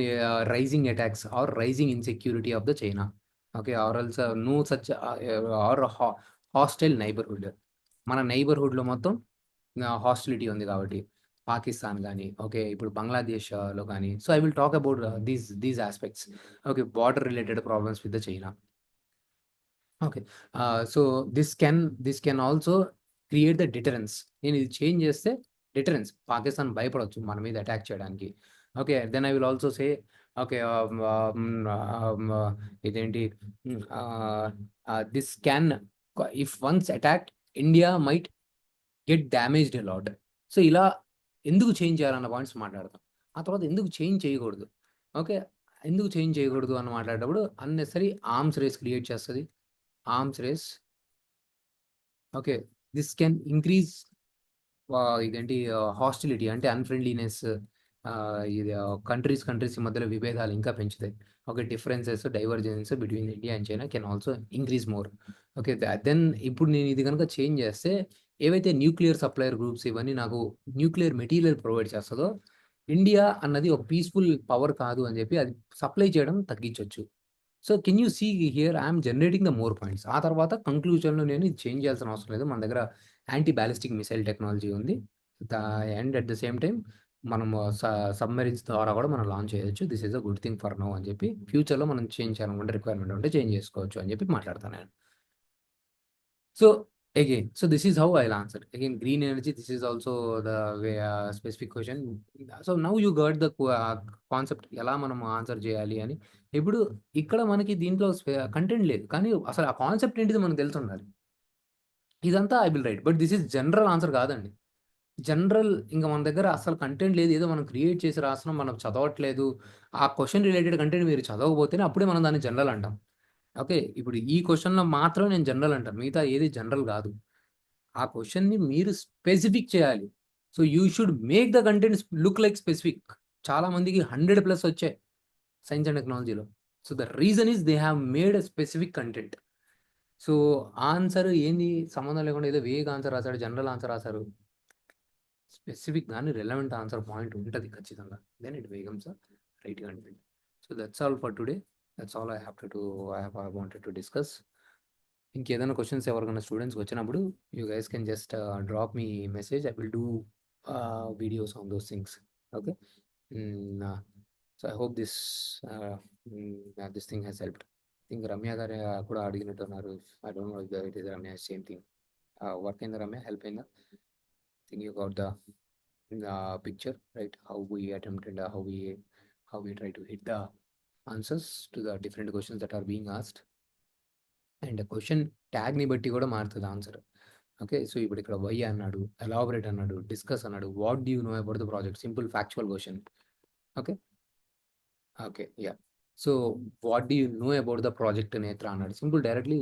rising attacks or rising insecurity of the China. Okay. Or also no such or hostile neighbourhood. మన నైబర్హుడ్లో మొత్తం హాస్టిలిటీ ఉంది కాబట్టి పాకిస్తాన్ కానీ ఓకే ఇప్పుడు బంగ్లాదేశ్లో కానీ. So I will talk about these aspects. Okay. Border related problems with the China. Okay. So this can also create the deterrence. నేను ఇది చేంజ్ చేస్తే డిటరెన్స్ పాకిస్తాన్ భయపడవచ్చు మన మీద అటాక్ చేయడానికి. Okay. Then I will also say okay ఇదేంటి this can if once attack India might get damaged a lot. So ఇలా ఎందుకు చేంజ్ చేయాలన్న పాయింట్స్ మాట్లాడతాం. ఆ తర్వాత ఎందుకు చేంజ్ చేయకూడదు. ఓకే. ఎందుకు చేంజ్ చేయకూడదు అని మాట్లాడేటప్పుడు అన్నెసరీ ఆర్మ్స్ రేస్ క్రియేట్ చేస్తుంది. Arms race. Okay. This can increase ఇదేంటి హాస్టిలిటీ అంటే అన్‌ఫ్రెండ్లీనెస్. ఇది కంట్రీస్ మధ్యలో విభేదాలు ఇంకా పెంచుతాయి. ఓకే. Differences, divergence between India and China can also increase more. Okay. Then ఇప్పుడు నేను ఇది గనుక చేంజ్ చేస్తే ఏవైతే న్యూక్లియర్ సప్లయర్ గ్రూప్స్ ఇవన్నీ నాకు న్యూక్లియర్ మెటీరియల్ ప్రొవైడ్ చేస్తదో ఇండియా అన్నది ఒక పీస్‌ఫుల్ పవర్ కాదు అని చెప్పి అది సప్లై చేయడం తగ్గించొచ్చు. So can you see here I am generating the more points. ఆ తర్వాత కంక్లూజన్‌లో నేను ఇది చేంజ్ చేయాల్సిన అవసరం లేదు. మన దగ్గర యాంటీ బాలిస్టిక్ మిసైల్ టెక్నాలజీ ఉంది. And at the same time మనము సబ్‌మెరైన్స్ ద్వారా కూడా మనం లాంచ్ చేయొచ్చు. This is a good thing for now అని చెప్పి ఫ్యూచర్‌లో మనం చేంజ్ చేయాలనుకుంటే రిక్వైర్మెంట్ ఉంటే చేంజ్ చేసుకోవచ్చు అని చెప్పి మాట్లాడతాను నేను. So again this is how I will answer. Again green energy this is also the way specific question. So now you got the concept ఎలా మనం ఆన్సర్ చేయాలి అని. ఇప్పుడు ఇక్కడ మనకి దీంట్లో కంటెంట్ లేదు. కానీ అసలు ఆ కాన్సెప్ట్ ఏంటిది మనకు తెలిసుండాలి. ఇదంతా I will right. But this is general answer కాదండి. జనరల్ ఇంక మన దగ్గర అసలు కంటెంట్ లేదు. ఏదో మనం క్రియేట్ చేసి రాస్తున్నాం. మనం చదవట్లేదు. ఆ క్వెషన్ రిలేటెడ్ కంటెంట్ మీరు చదవకపోతేనే అప్పుడే మనం దాన్ని జనరల్ అంటాం. ఓకే. ఇప్పుడు ఈ క్వెషన్‌లో మాత్రమే నేను జనరల్ అంటాను. మిగతా ఏది జనరల్ కాదు. ఆ క్వెషన్‌ని మీరు స్పెసిఫిక్ చేయాలి. So you should make the contents look like specific. చాలా మందికి 100+ వచ్చాయి సైన్స్ అండ్ టెక్నాలజీలో. So the reason is they have made a specific content. So answer ఏంది సంబంధం లేకుండా ఏదో వేగ్ ఆన్సర్ రాసాడు, జనరల్ ఆన్సర్ రాసారు. స్పెసిఫిక్ గాని రిలవెంట్ ఆన్సర్ పాయింట్ ఉంటది ఖచ్చితంగా. Then it becomes right content. So that's all for today. That's all I wanted to discuss. ఇంకేదైనా క్వెషన్స్ ఎవరికైనా స్టూడెంట్స్‌కి వచ్చినప్పుడు you guys can just drop me message. I will do videos on those things. Okay. So I hope this thing has helped. Think Ramya garu కూడా అడిగినట్టున్నారు. I don't know if it is Ramya same thing. Work అయిందా రమ్య? హెల్ప్ అయిందా? Think you got the picture, right? How we attempted, how we try to hit the answers to the different questions that are being asked. And question ట్యాగ్‌ని బట్టి కూడా మారుతది ఆన్సర్. ఓకే. సో ఇప్పుడు ఇక్కడ వై అన్నాడు, ఎలాబొరేట్ అన్నాడు, డిస్కస్ అన్నాడు, what do you know about the project? Simple factual question. Okay. Okay. Yeah! So what do you know about the project నేత్ర అన్నాడు. సింపుల్ డైరెక్ట్‌లీ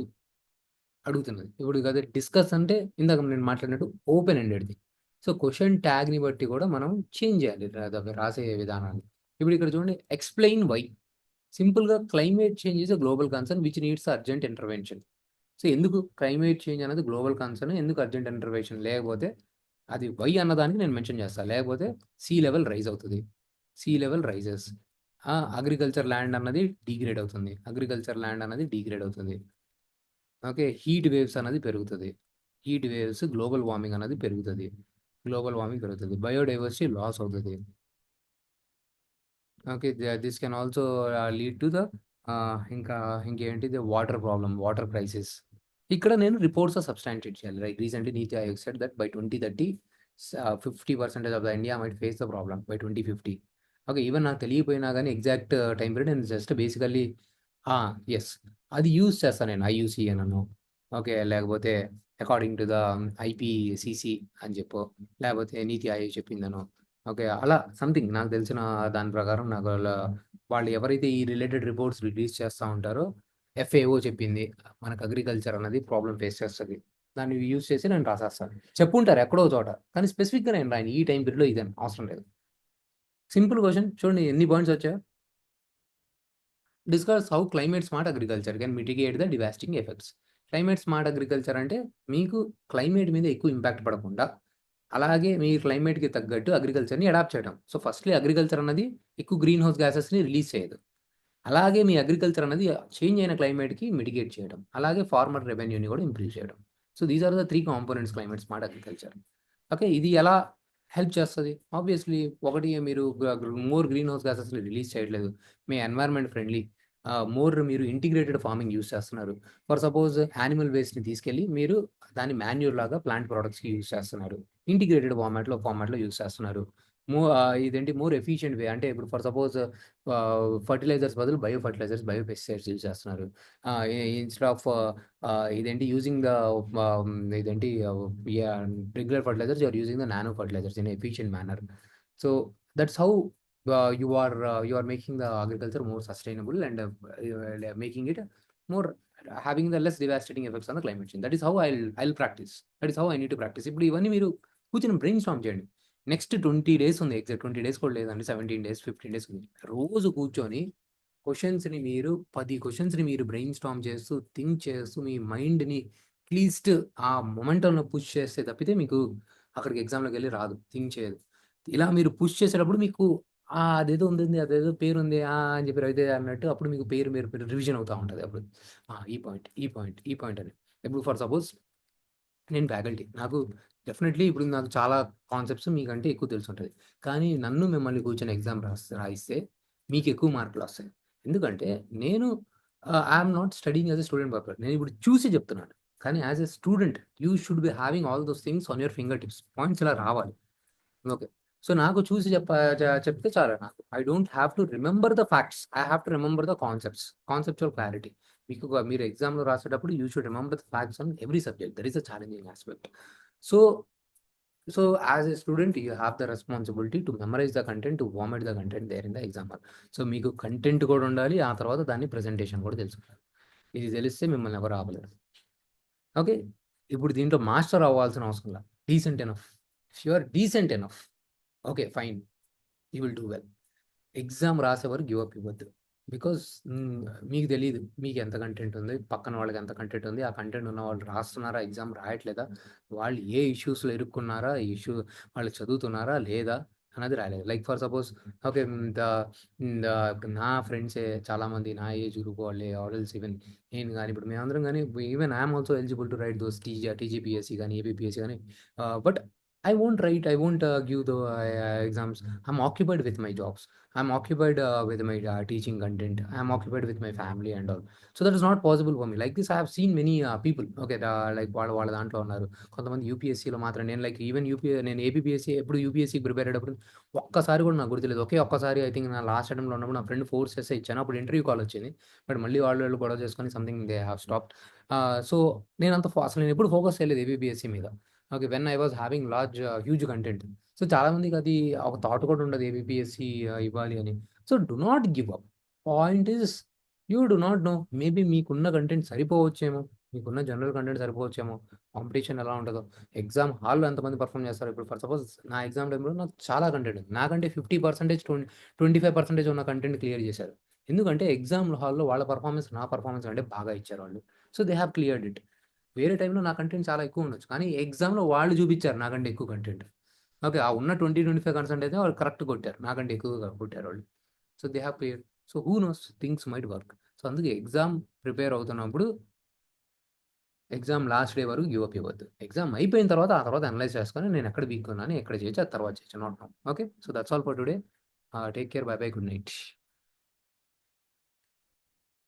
అడుగుతున్నది. ఇప్పుడు అదే డిస్కస్ అంటే ఇందాక నేను మాట్లాడినట్టు ఓపెన్ ఎండెడ్‌ది. సో క్వెషన్ ట్యాగ్‌ని బట్టి కూడా మనం చేంజ్ చేయాలి రాసే విధానాన్ని. ఇప్పుడు ఇక్కడ చూడండి ఎక్స్‌ప్లెయిన్ వై. సింపుల్‌గా climate change is a global concern which needs urgent intervention. So ఎందుకు క్లైమేట్ చేంజ్ అనేది గ్లోబల్ కన్సర్న్, ఎందుకు అర్జెంట్ ఇంటర్వెన్షన్? లేకపోతే అది వై అన్నదానికి నేను మెన్షన్ చేస్తా. లేకపోతే సీ లెవెల్ రైజ్ అవుతది. Sea level rises. Agriculture land అన్నది డీగ్రేడ్ అవుతుంది. అగ్రికల్చర్ ల్యాండ్ అన్నది డీగ్రేడ్ అవుతుంది. ఓకే. హీట్ వేవ్స్ అనేది పెరుగుతది. హీట్ వేవ్స్ గ్లోబల్ వార్మింగ్ అనేది పెరుగుతది. గ్లోబల్ వార్మింగ్ పెరుగుతది. బయోడైవర్సిటీ లాస్ అవుతది. Okay. This can also lead to the ఇంకా ఇంకేంటిది వాటర్ ప్రాబ్లమ్, వాటర్ క్రైసిస్. ఇక్కడ నేను రిపోర్ట్స్‌తో సబ్స్టాంటియేట్ చేయాలి. Right. Recently NITI Aayog said that by 2030 50% of the India might face the problem by 2050. Okay. Even నాకు తెలియకపోయినా గాని ఎగ్జాక్ట్ టైమ్ పీరియడ్ నేను జస్ట్ బేసికల్లీ యెస్. అది యూజ్ చేస్తా నేను ఐయూసీఎన్ అనో, ఓకే. లేకపోతే అకార్డింగ్ టు ద ఐపీసీసీ అని చెప్పో, లేకపోతే నీతి ఆయోగ్ చెప్పిందనో, ఓకే. అలా సంథింగ్ నాకు తెలిసిన దాని ప్రకారం నాకు వాళ్ళు ఎవరైతే ఈ రిలేటెడ్ రిపోర్ట్స్ రిలీజ్ చేస్తా ఉంటారో, ఎఫ్ఏఓ చెప్పింది మనకు అగ్రికల్చర్ అన్నది ప్రాబ్లమ్ ఫేస్ చేస్తది. దాన్ని యూజ్ చేసి నేను రాసేస్తాను. చెప్పుంటారు ఎక్కడో చోట. కానీ స్పెసిఫిక్‌గా నేను రాయను. ఈ టైమ్ పీరియడ్‌లో ఇదని అవసరం లేదు. సింపుల్ క్వెషన్ చూడండి ఎన్ని పాయింట్స్ వచ్చాయో. Discuss how climate smart agriculture can mitigate the devastating effects. Climate smart agriculture అంటే మీకు క్లైమేట్ మీద ఎక్కువ ఇంపాక్ట్ పడకుండా, అలాగే మీ క్లైమేట్‌కి తగ్గట్టు అగ్రికల్చర్‌ని అడాప్ట్ చేయడం. సో, ఫస్ట్‌లీ అగ్రికల్చర్ అన్నది ఎక్కువ గ్రీన్ హౌస్ గ్యాసెస్‌ని రిలీజ్ చేయదు. అలాగే మీ అగ్రికల్చర్ అనేది చేంజ్ అయిన క్లైమేట్‌కి మిటిగేట్ చేయడం. అలాగే ఫార్మర్ రెవెన్యూని కూడా ఇంప్రూవ్ చేయడం. So, these are the 3 components climate smart agriculture. Okay. ఇది ఎలా హెల్ప్ చేస్తది? ఆబ్వియస్‌లీ ఒకటి మీరు మోర్ గ్రీన్ హౌస్ గ్యాసెస్‌ని రిలీజ్ చేయట్లేదు. మీ ఎన్వైర్న్మెంట్ ఫ్రెండ్లీ. మోర్ మీరు ఇంటిగ్రేటెడ్ ఫార్మింగ్ యూజ్ చేస్తున్నారు. ఫర్ సపోజ్ యానిమల్ వేస్ట్‌ని తీసుకెళ్ళి మీరు దాన్ని మాన్యూర్ లాగా ప్లాంట్ ప్రొడక్ట్స్‌కి యూజ్ చేస్తున్నారు. ఇంటిగ్రేటెడ్ ఫార్మాట్‌లో యూజ్ చేస్తున్నారు. ఇదేంటి మోర్ ఎఫిషియంట్ వే అంటే ఇప్పుడు ఫర్ సపోజ్ ఫర్టిలైజర్స్ బదులు bio fertilizers, bio pesticides use చేస్తున్నారు. ఇన్‌స్టెడ్ ఆఫ్ ఇదేంటి యూజింగ్ ద ఇదేంటి yeah! Regular fertilizers you are using the nano fertilizers in efficient manner. So, that's how you are making the agriculture more sustainable and making it more having the less devastating effects on the climate change. That is how I'll practice. That is how I need to practice. ఇప్పుడు ఇవన్నీ మీరు కూర్చొని బ్రెయిన్ స్టార్మ్ చేయండి. నెక్స్ట్ 20 డేస్ ఉంది. ఎగ్జాక్ట్ 20 డేస్ కూడా లేదండి. 17 డేస్, 15 డేస్ ఉంది. రోజు కూర్చొని మీరు 10 క్వెషన్స్‌ని మీరు బ్రెయిన్ స్టార్మ్ చేస్తూ, థింక్ చేస్తూ, మీ మైండ్‌ని అట్‌లీస్ట్ ఆ మొమెంటంలో పుష్ చేస్తే తప్పితే మీకు అక్కడికి ఎగ్జామ్‌లోకెళ్ళి రాదు. థింక్ చేయదు. ఇలా మీరు పుష్ చేసేటప్పుడు మీకు అదేదో ఉంటుంది. అదేదో పేరుంది. అని చెప్పి రవితేజ అన్నట్టు అప్పుడు మీకు పేరు రివిజన్ అవుతా ఉంటది అప్పుడు. ఈ పాయింట్, ఈ పాయింట్, ఈ పాయింట్ అని. ఇప్పుడు ఫర్ సపోజ్ నేను ఫ్యాకల్టీ. నాకు చాలా కాన్సెప్ట్స్ మీకంటే ఎక్కువ తెలిసుంటది. కానీ నన్ను మిమ్మల్ని కూర్చొని ఎగ్జామ్ రాయిస్తే మీకెక్కువ మార్కులొస్తాయి. ఎందుకంటే నేను I'm not studying as a student purpose. నేనిప్పుడు చూసి చెప్తున్నాను. కానీ as a student you should be having all those things on your finger tips. Points ఇలా రావాలి. ఓకే. సో, నాకు చూసి చెప్తే చాలు నాకు. I don't have to remember the facts. I have to remember the concepts. Conceptual clarity. మీరు ఎగ్జామ్‌లో రాసేటప్పుడు you should remember the facts on every subject. That is the challenging aspect. So, so as a student you have the responsibility to memorize the content, to vomit the content there in the exam hall. So, మీకు కంటెంట్ కూడా ఉండాలి. ఆ తర్వాత దాన్ని ప్రెజెంటేషన్ కూడా తెలుసుకోవాలి. ఇది తెలిస్తే మిమ్మల్ని ఎవరు ఆపలేరు. ఓకే. ఇప్పుడు దీంట్లో మాస్టర్ అవ్వాల్సిన అవసరం లా. Decent enough. If you are decent enough okay. Fine. You will do well. Exam రాసే వరకు గివ్ అప్ ఇవ్వద్దు. బికాజ్ మీకు తెలీదు. మీకెంత కంటెంట్ ఉంది, పక్కన వాళ్ళకి ఎంత కంటెంట్ ఉంది, ఆ కంటెంట్ ఉన్న వాళ్ళు రాస్తున్నారా, ఎగ్జామ్ రాయట్లేదా, వాళ్ళు ఏ ఇష్యూస్‌లో ఇరుక్కున్నారా, వాళ్ళు చదువుతున్నారా లేదా అన్నది రాయలేదు. Like for suppose okay. The నా ఫ్రెండ్సే చాలామంది నా ఏజ్ గ్రూప్ వాళ్ళే ఆర్ ఎల్స్ ఈవెన్ నేను గాని ఇప్పుడు మేమందరం గాని even I am also eligible to right those TGPSC గాని, ఏపీపీఎస్సీ గాని but I won't give the exams. I'm occupied with my jobs. I'm occupied with my teaching content. I'm occupied with my family and all. So that is not possible for me. Like this, I have seen many people. Okay, like వాళ్ళ దాంట్లో ఉన్నారు. కొంతమంది యూపీఎస్సీలో మాత్రం నేను లైక్ ఈవెన్ నేను ఏపీపీఎస్సీ ఎప్పుడు యూపీఎస్సీకి ప్రిపేర్ అయ్యేటప్పుడు ఒక్కసారి కూడా నాకు గుర్తులేదు. ఒక్కసారి ఐ థింక్ నా లాస్ట్ అటెంప్ట్‌లో ఉన్నప్పుడు నా ఫ్రెండ్ ఫోర్స్ చేస్తే ఇచ్చాను. అప్పుడు ఇంటర్వ్యూ కాల్ వచ్చింది. బట్ మళ్ళీ వాళ్ళు గొడవ చేసుకొని something they have stopped. So అసలు నేను ఎప్పుడు ఫోకస్ చేయలేదు ఏపీపీఎస్సీ మీద. Okay. When I was having huge content. So, చాలా మందికి అది ఒక థాట్ కూడా ఉండదు ఏబీపీఎస్సీ ఇవ్వాలి అని. So, do not give up. Point is you do not know. Maybe మీకున్న కంటెంట్ సరిపోవచ్చేమో. మీకున్న జనరల్ కంటెంట్ సరిపోవచ్చేమో. కాంపిటీషన్ ఎలా ఉంటదో. ఎగ్జామ్ హాల్‌లో ఎంతమంది పెర్ఫార్మ్ చేస్తారు. ఇప్పుడు ఫర్ సపోజ్ నా ఎగ్జామ్ టైమ్‌లో నాకు చాలా కంటెంట్ ఉంది. నాకంటే 50% 25% ఉన్న కంటెంట్ క్లియర్ చేశారు. ఎందుకంటే ఎగ్జామ్ హాల్‌లో వాళ్ళ పెర్ఫార్మన్స్ నా పెర్ఫార్మన్స్ కంటే బాగా ఇచ్చారు వాళ్ళు. So, they have cleared it. వేరే టైంలో నా కంటెంట్ చాలా ఎక్కువ ఉండొచ్చు. కానీ ఎగ్జామ్‌లో వాళ్ళు చూపిచ్చారు నాకంటే ఎక్కువ కంటెంట్. ఓకే. ఆ ఉన్న 20, 25% అయితే వాళ్ళు కరెక్ట్ కొట్టారు. నాకంటే ఎక్కువగా కొట్టారు వాళ్ళు. So, they have cleared. So, who knows things might work. So, అందుకే ఎగ్జామ్ ప్రిపేర్ అవుతున్నప్పుడు ఎగ్జామ్ లాస్ట్ డే వరకు గివ్ అప్ ఇవ్వద్దు. ఎగ్జామ్ అయిపోయిన తర్వాత ఆ తర్వాత అనలైజ్ చేసుకొని నేను ఎక్కడ వీక్ ఉన్నాను, ఎక్కడ చేయొచ్చు అది తర్వాత చేయొచ్చు. Not now. Okay. So, that's all for today. Take care. By by. Good night.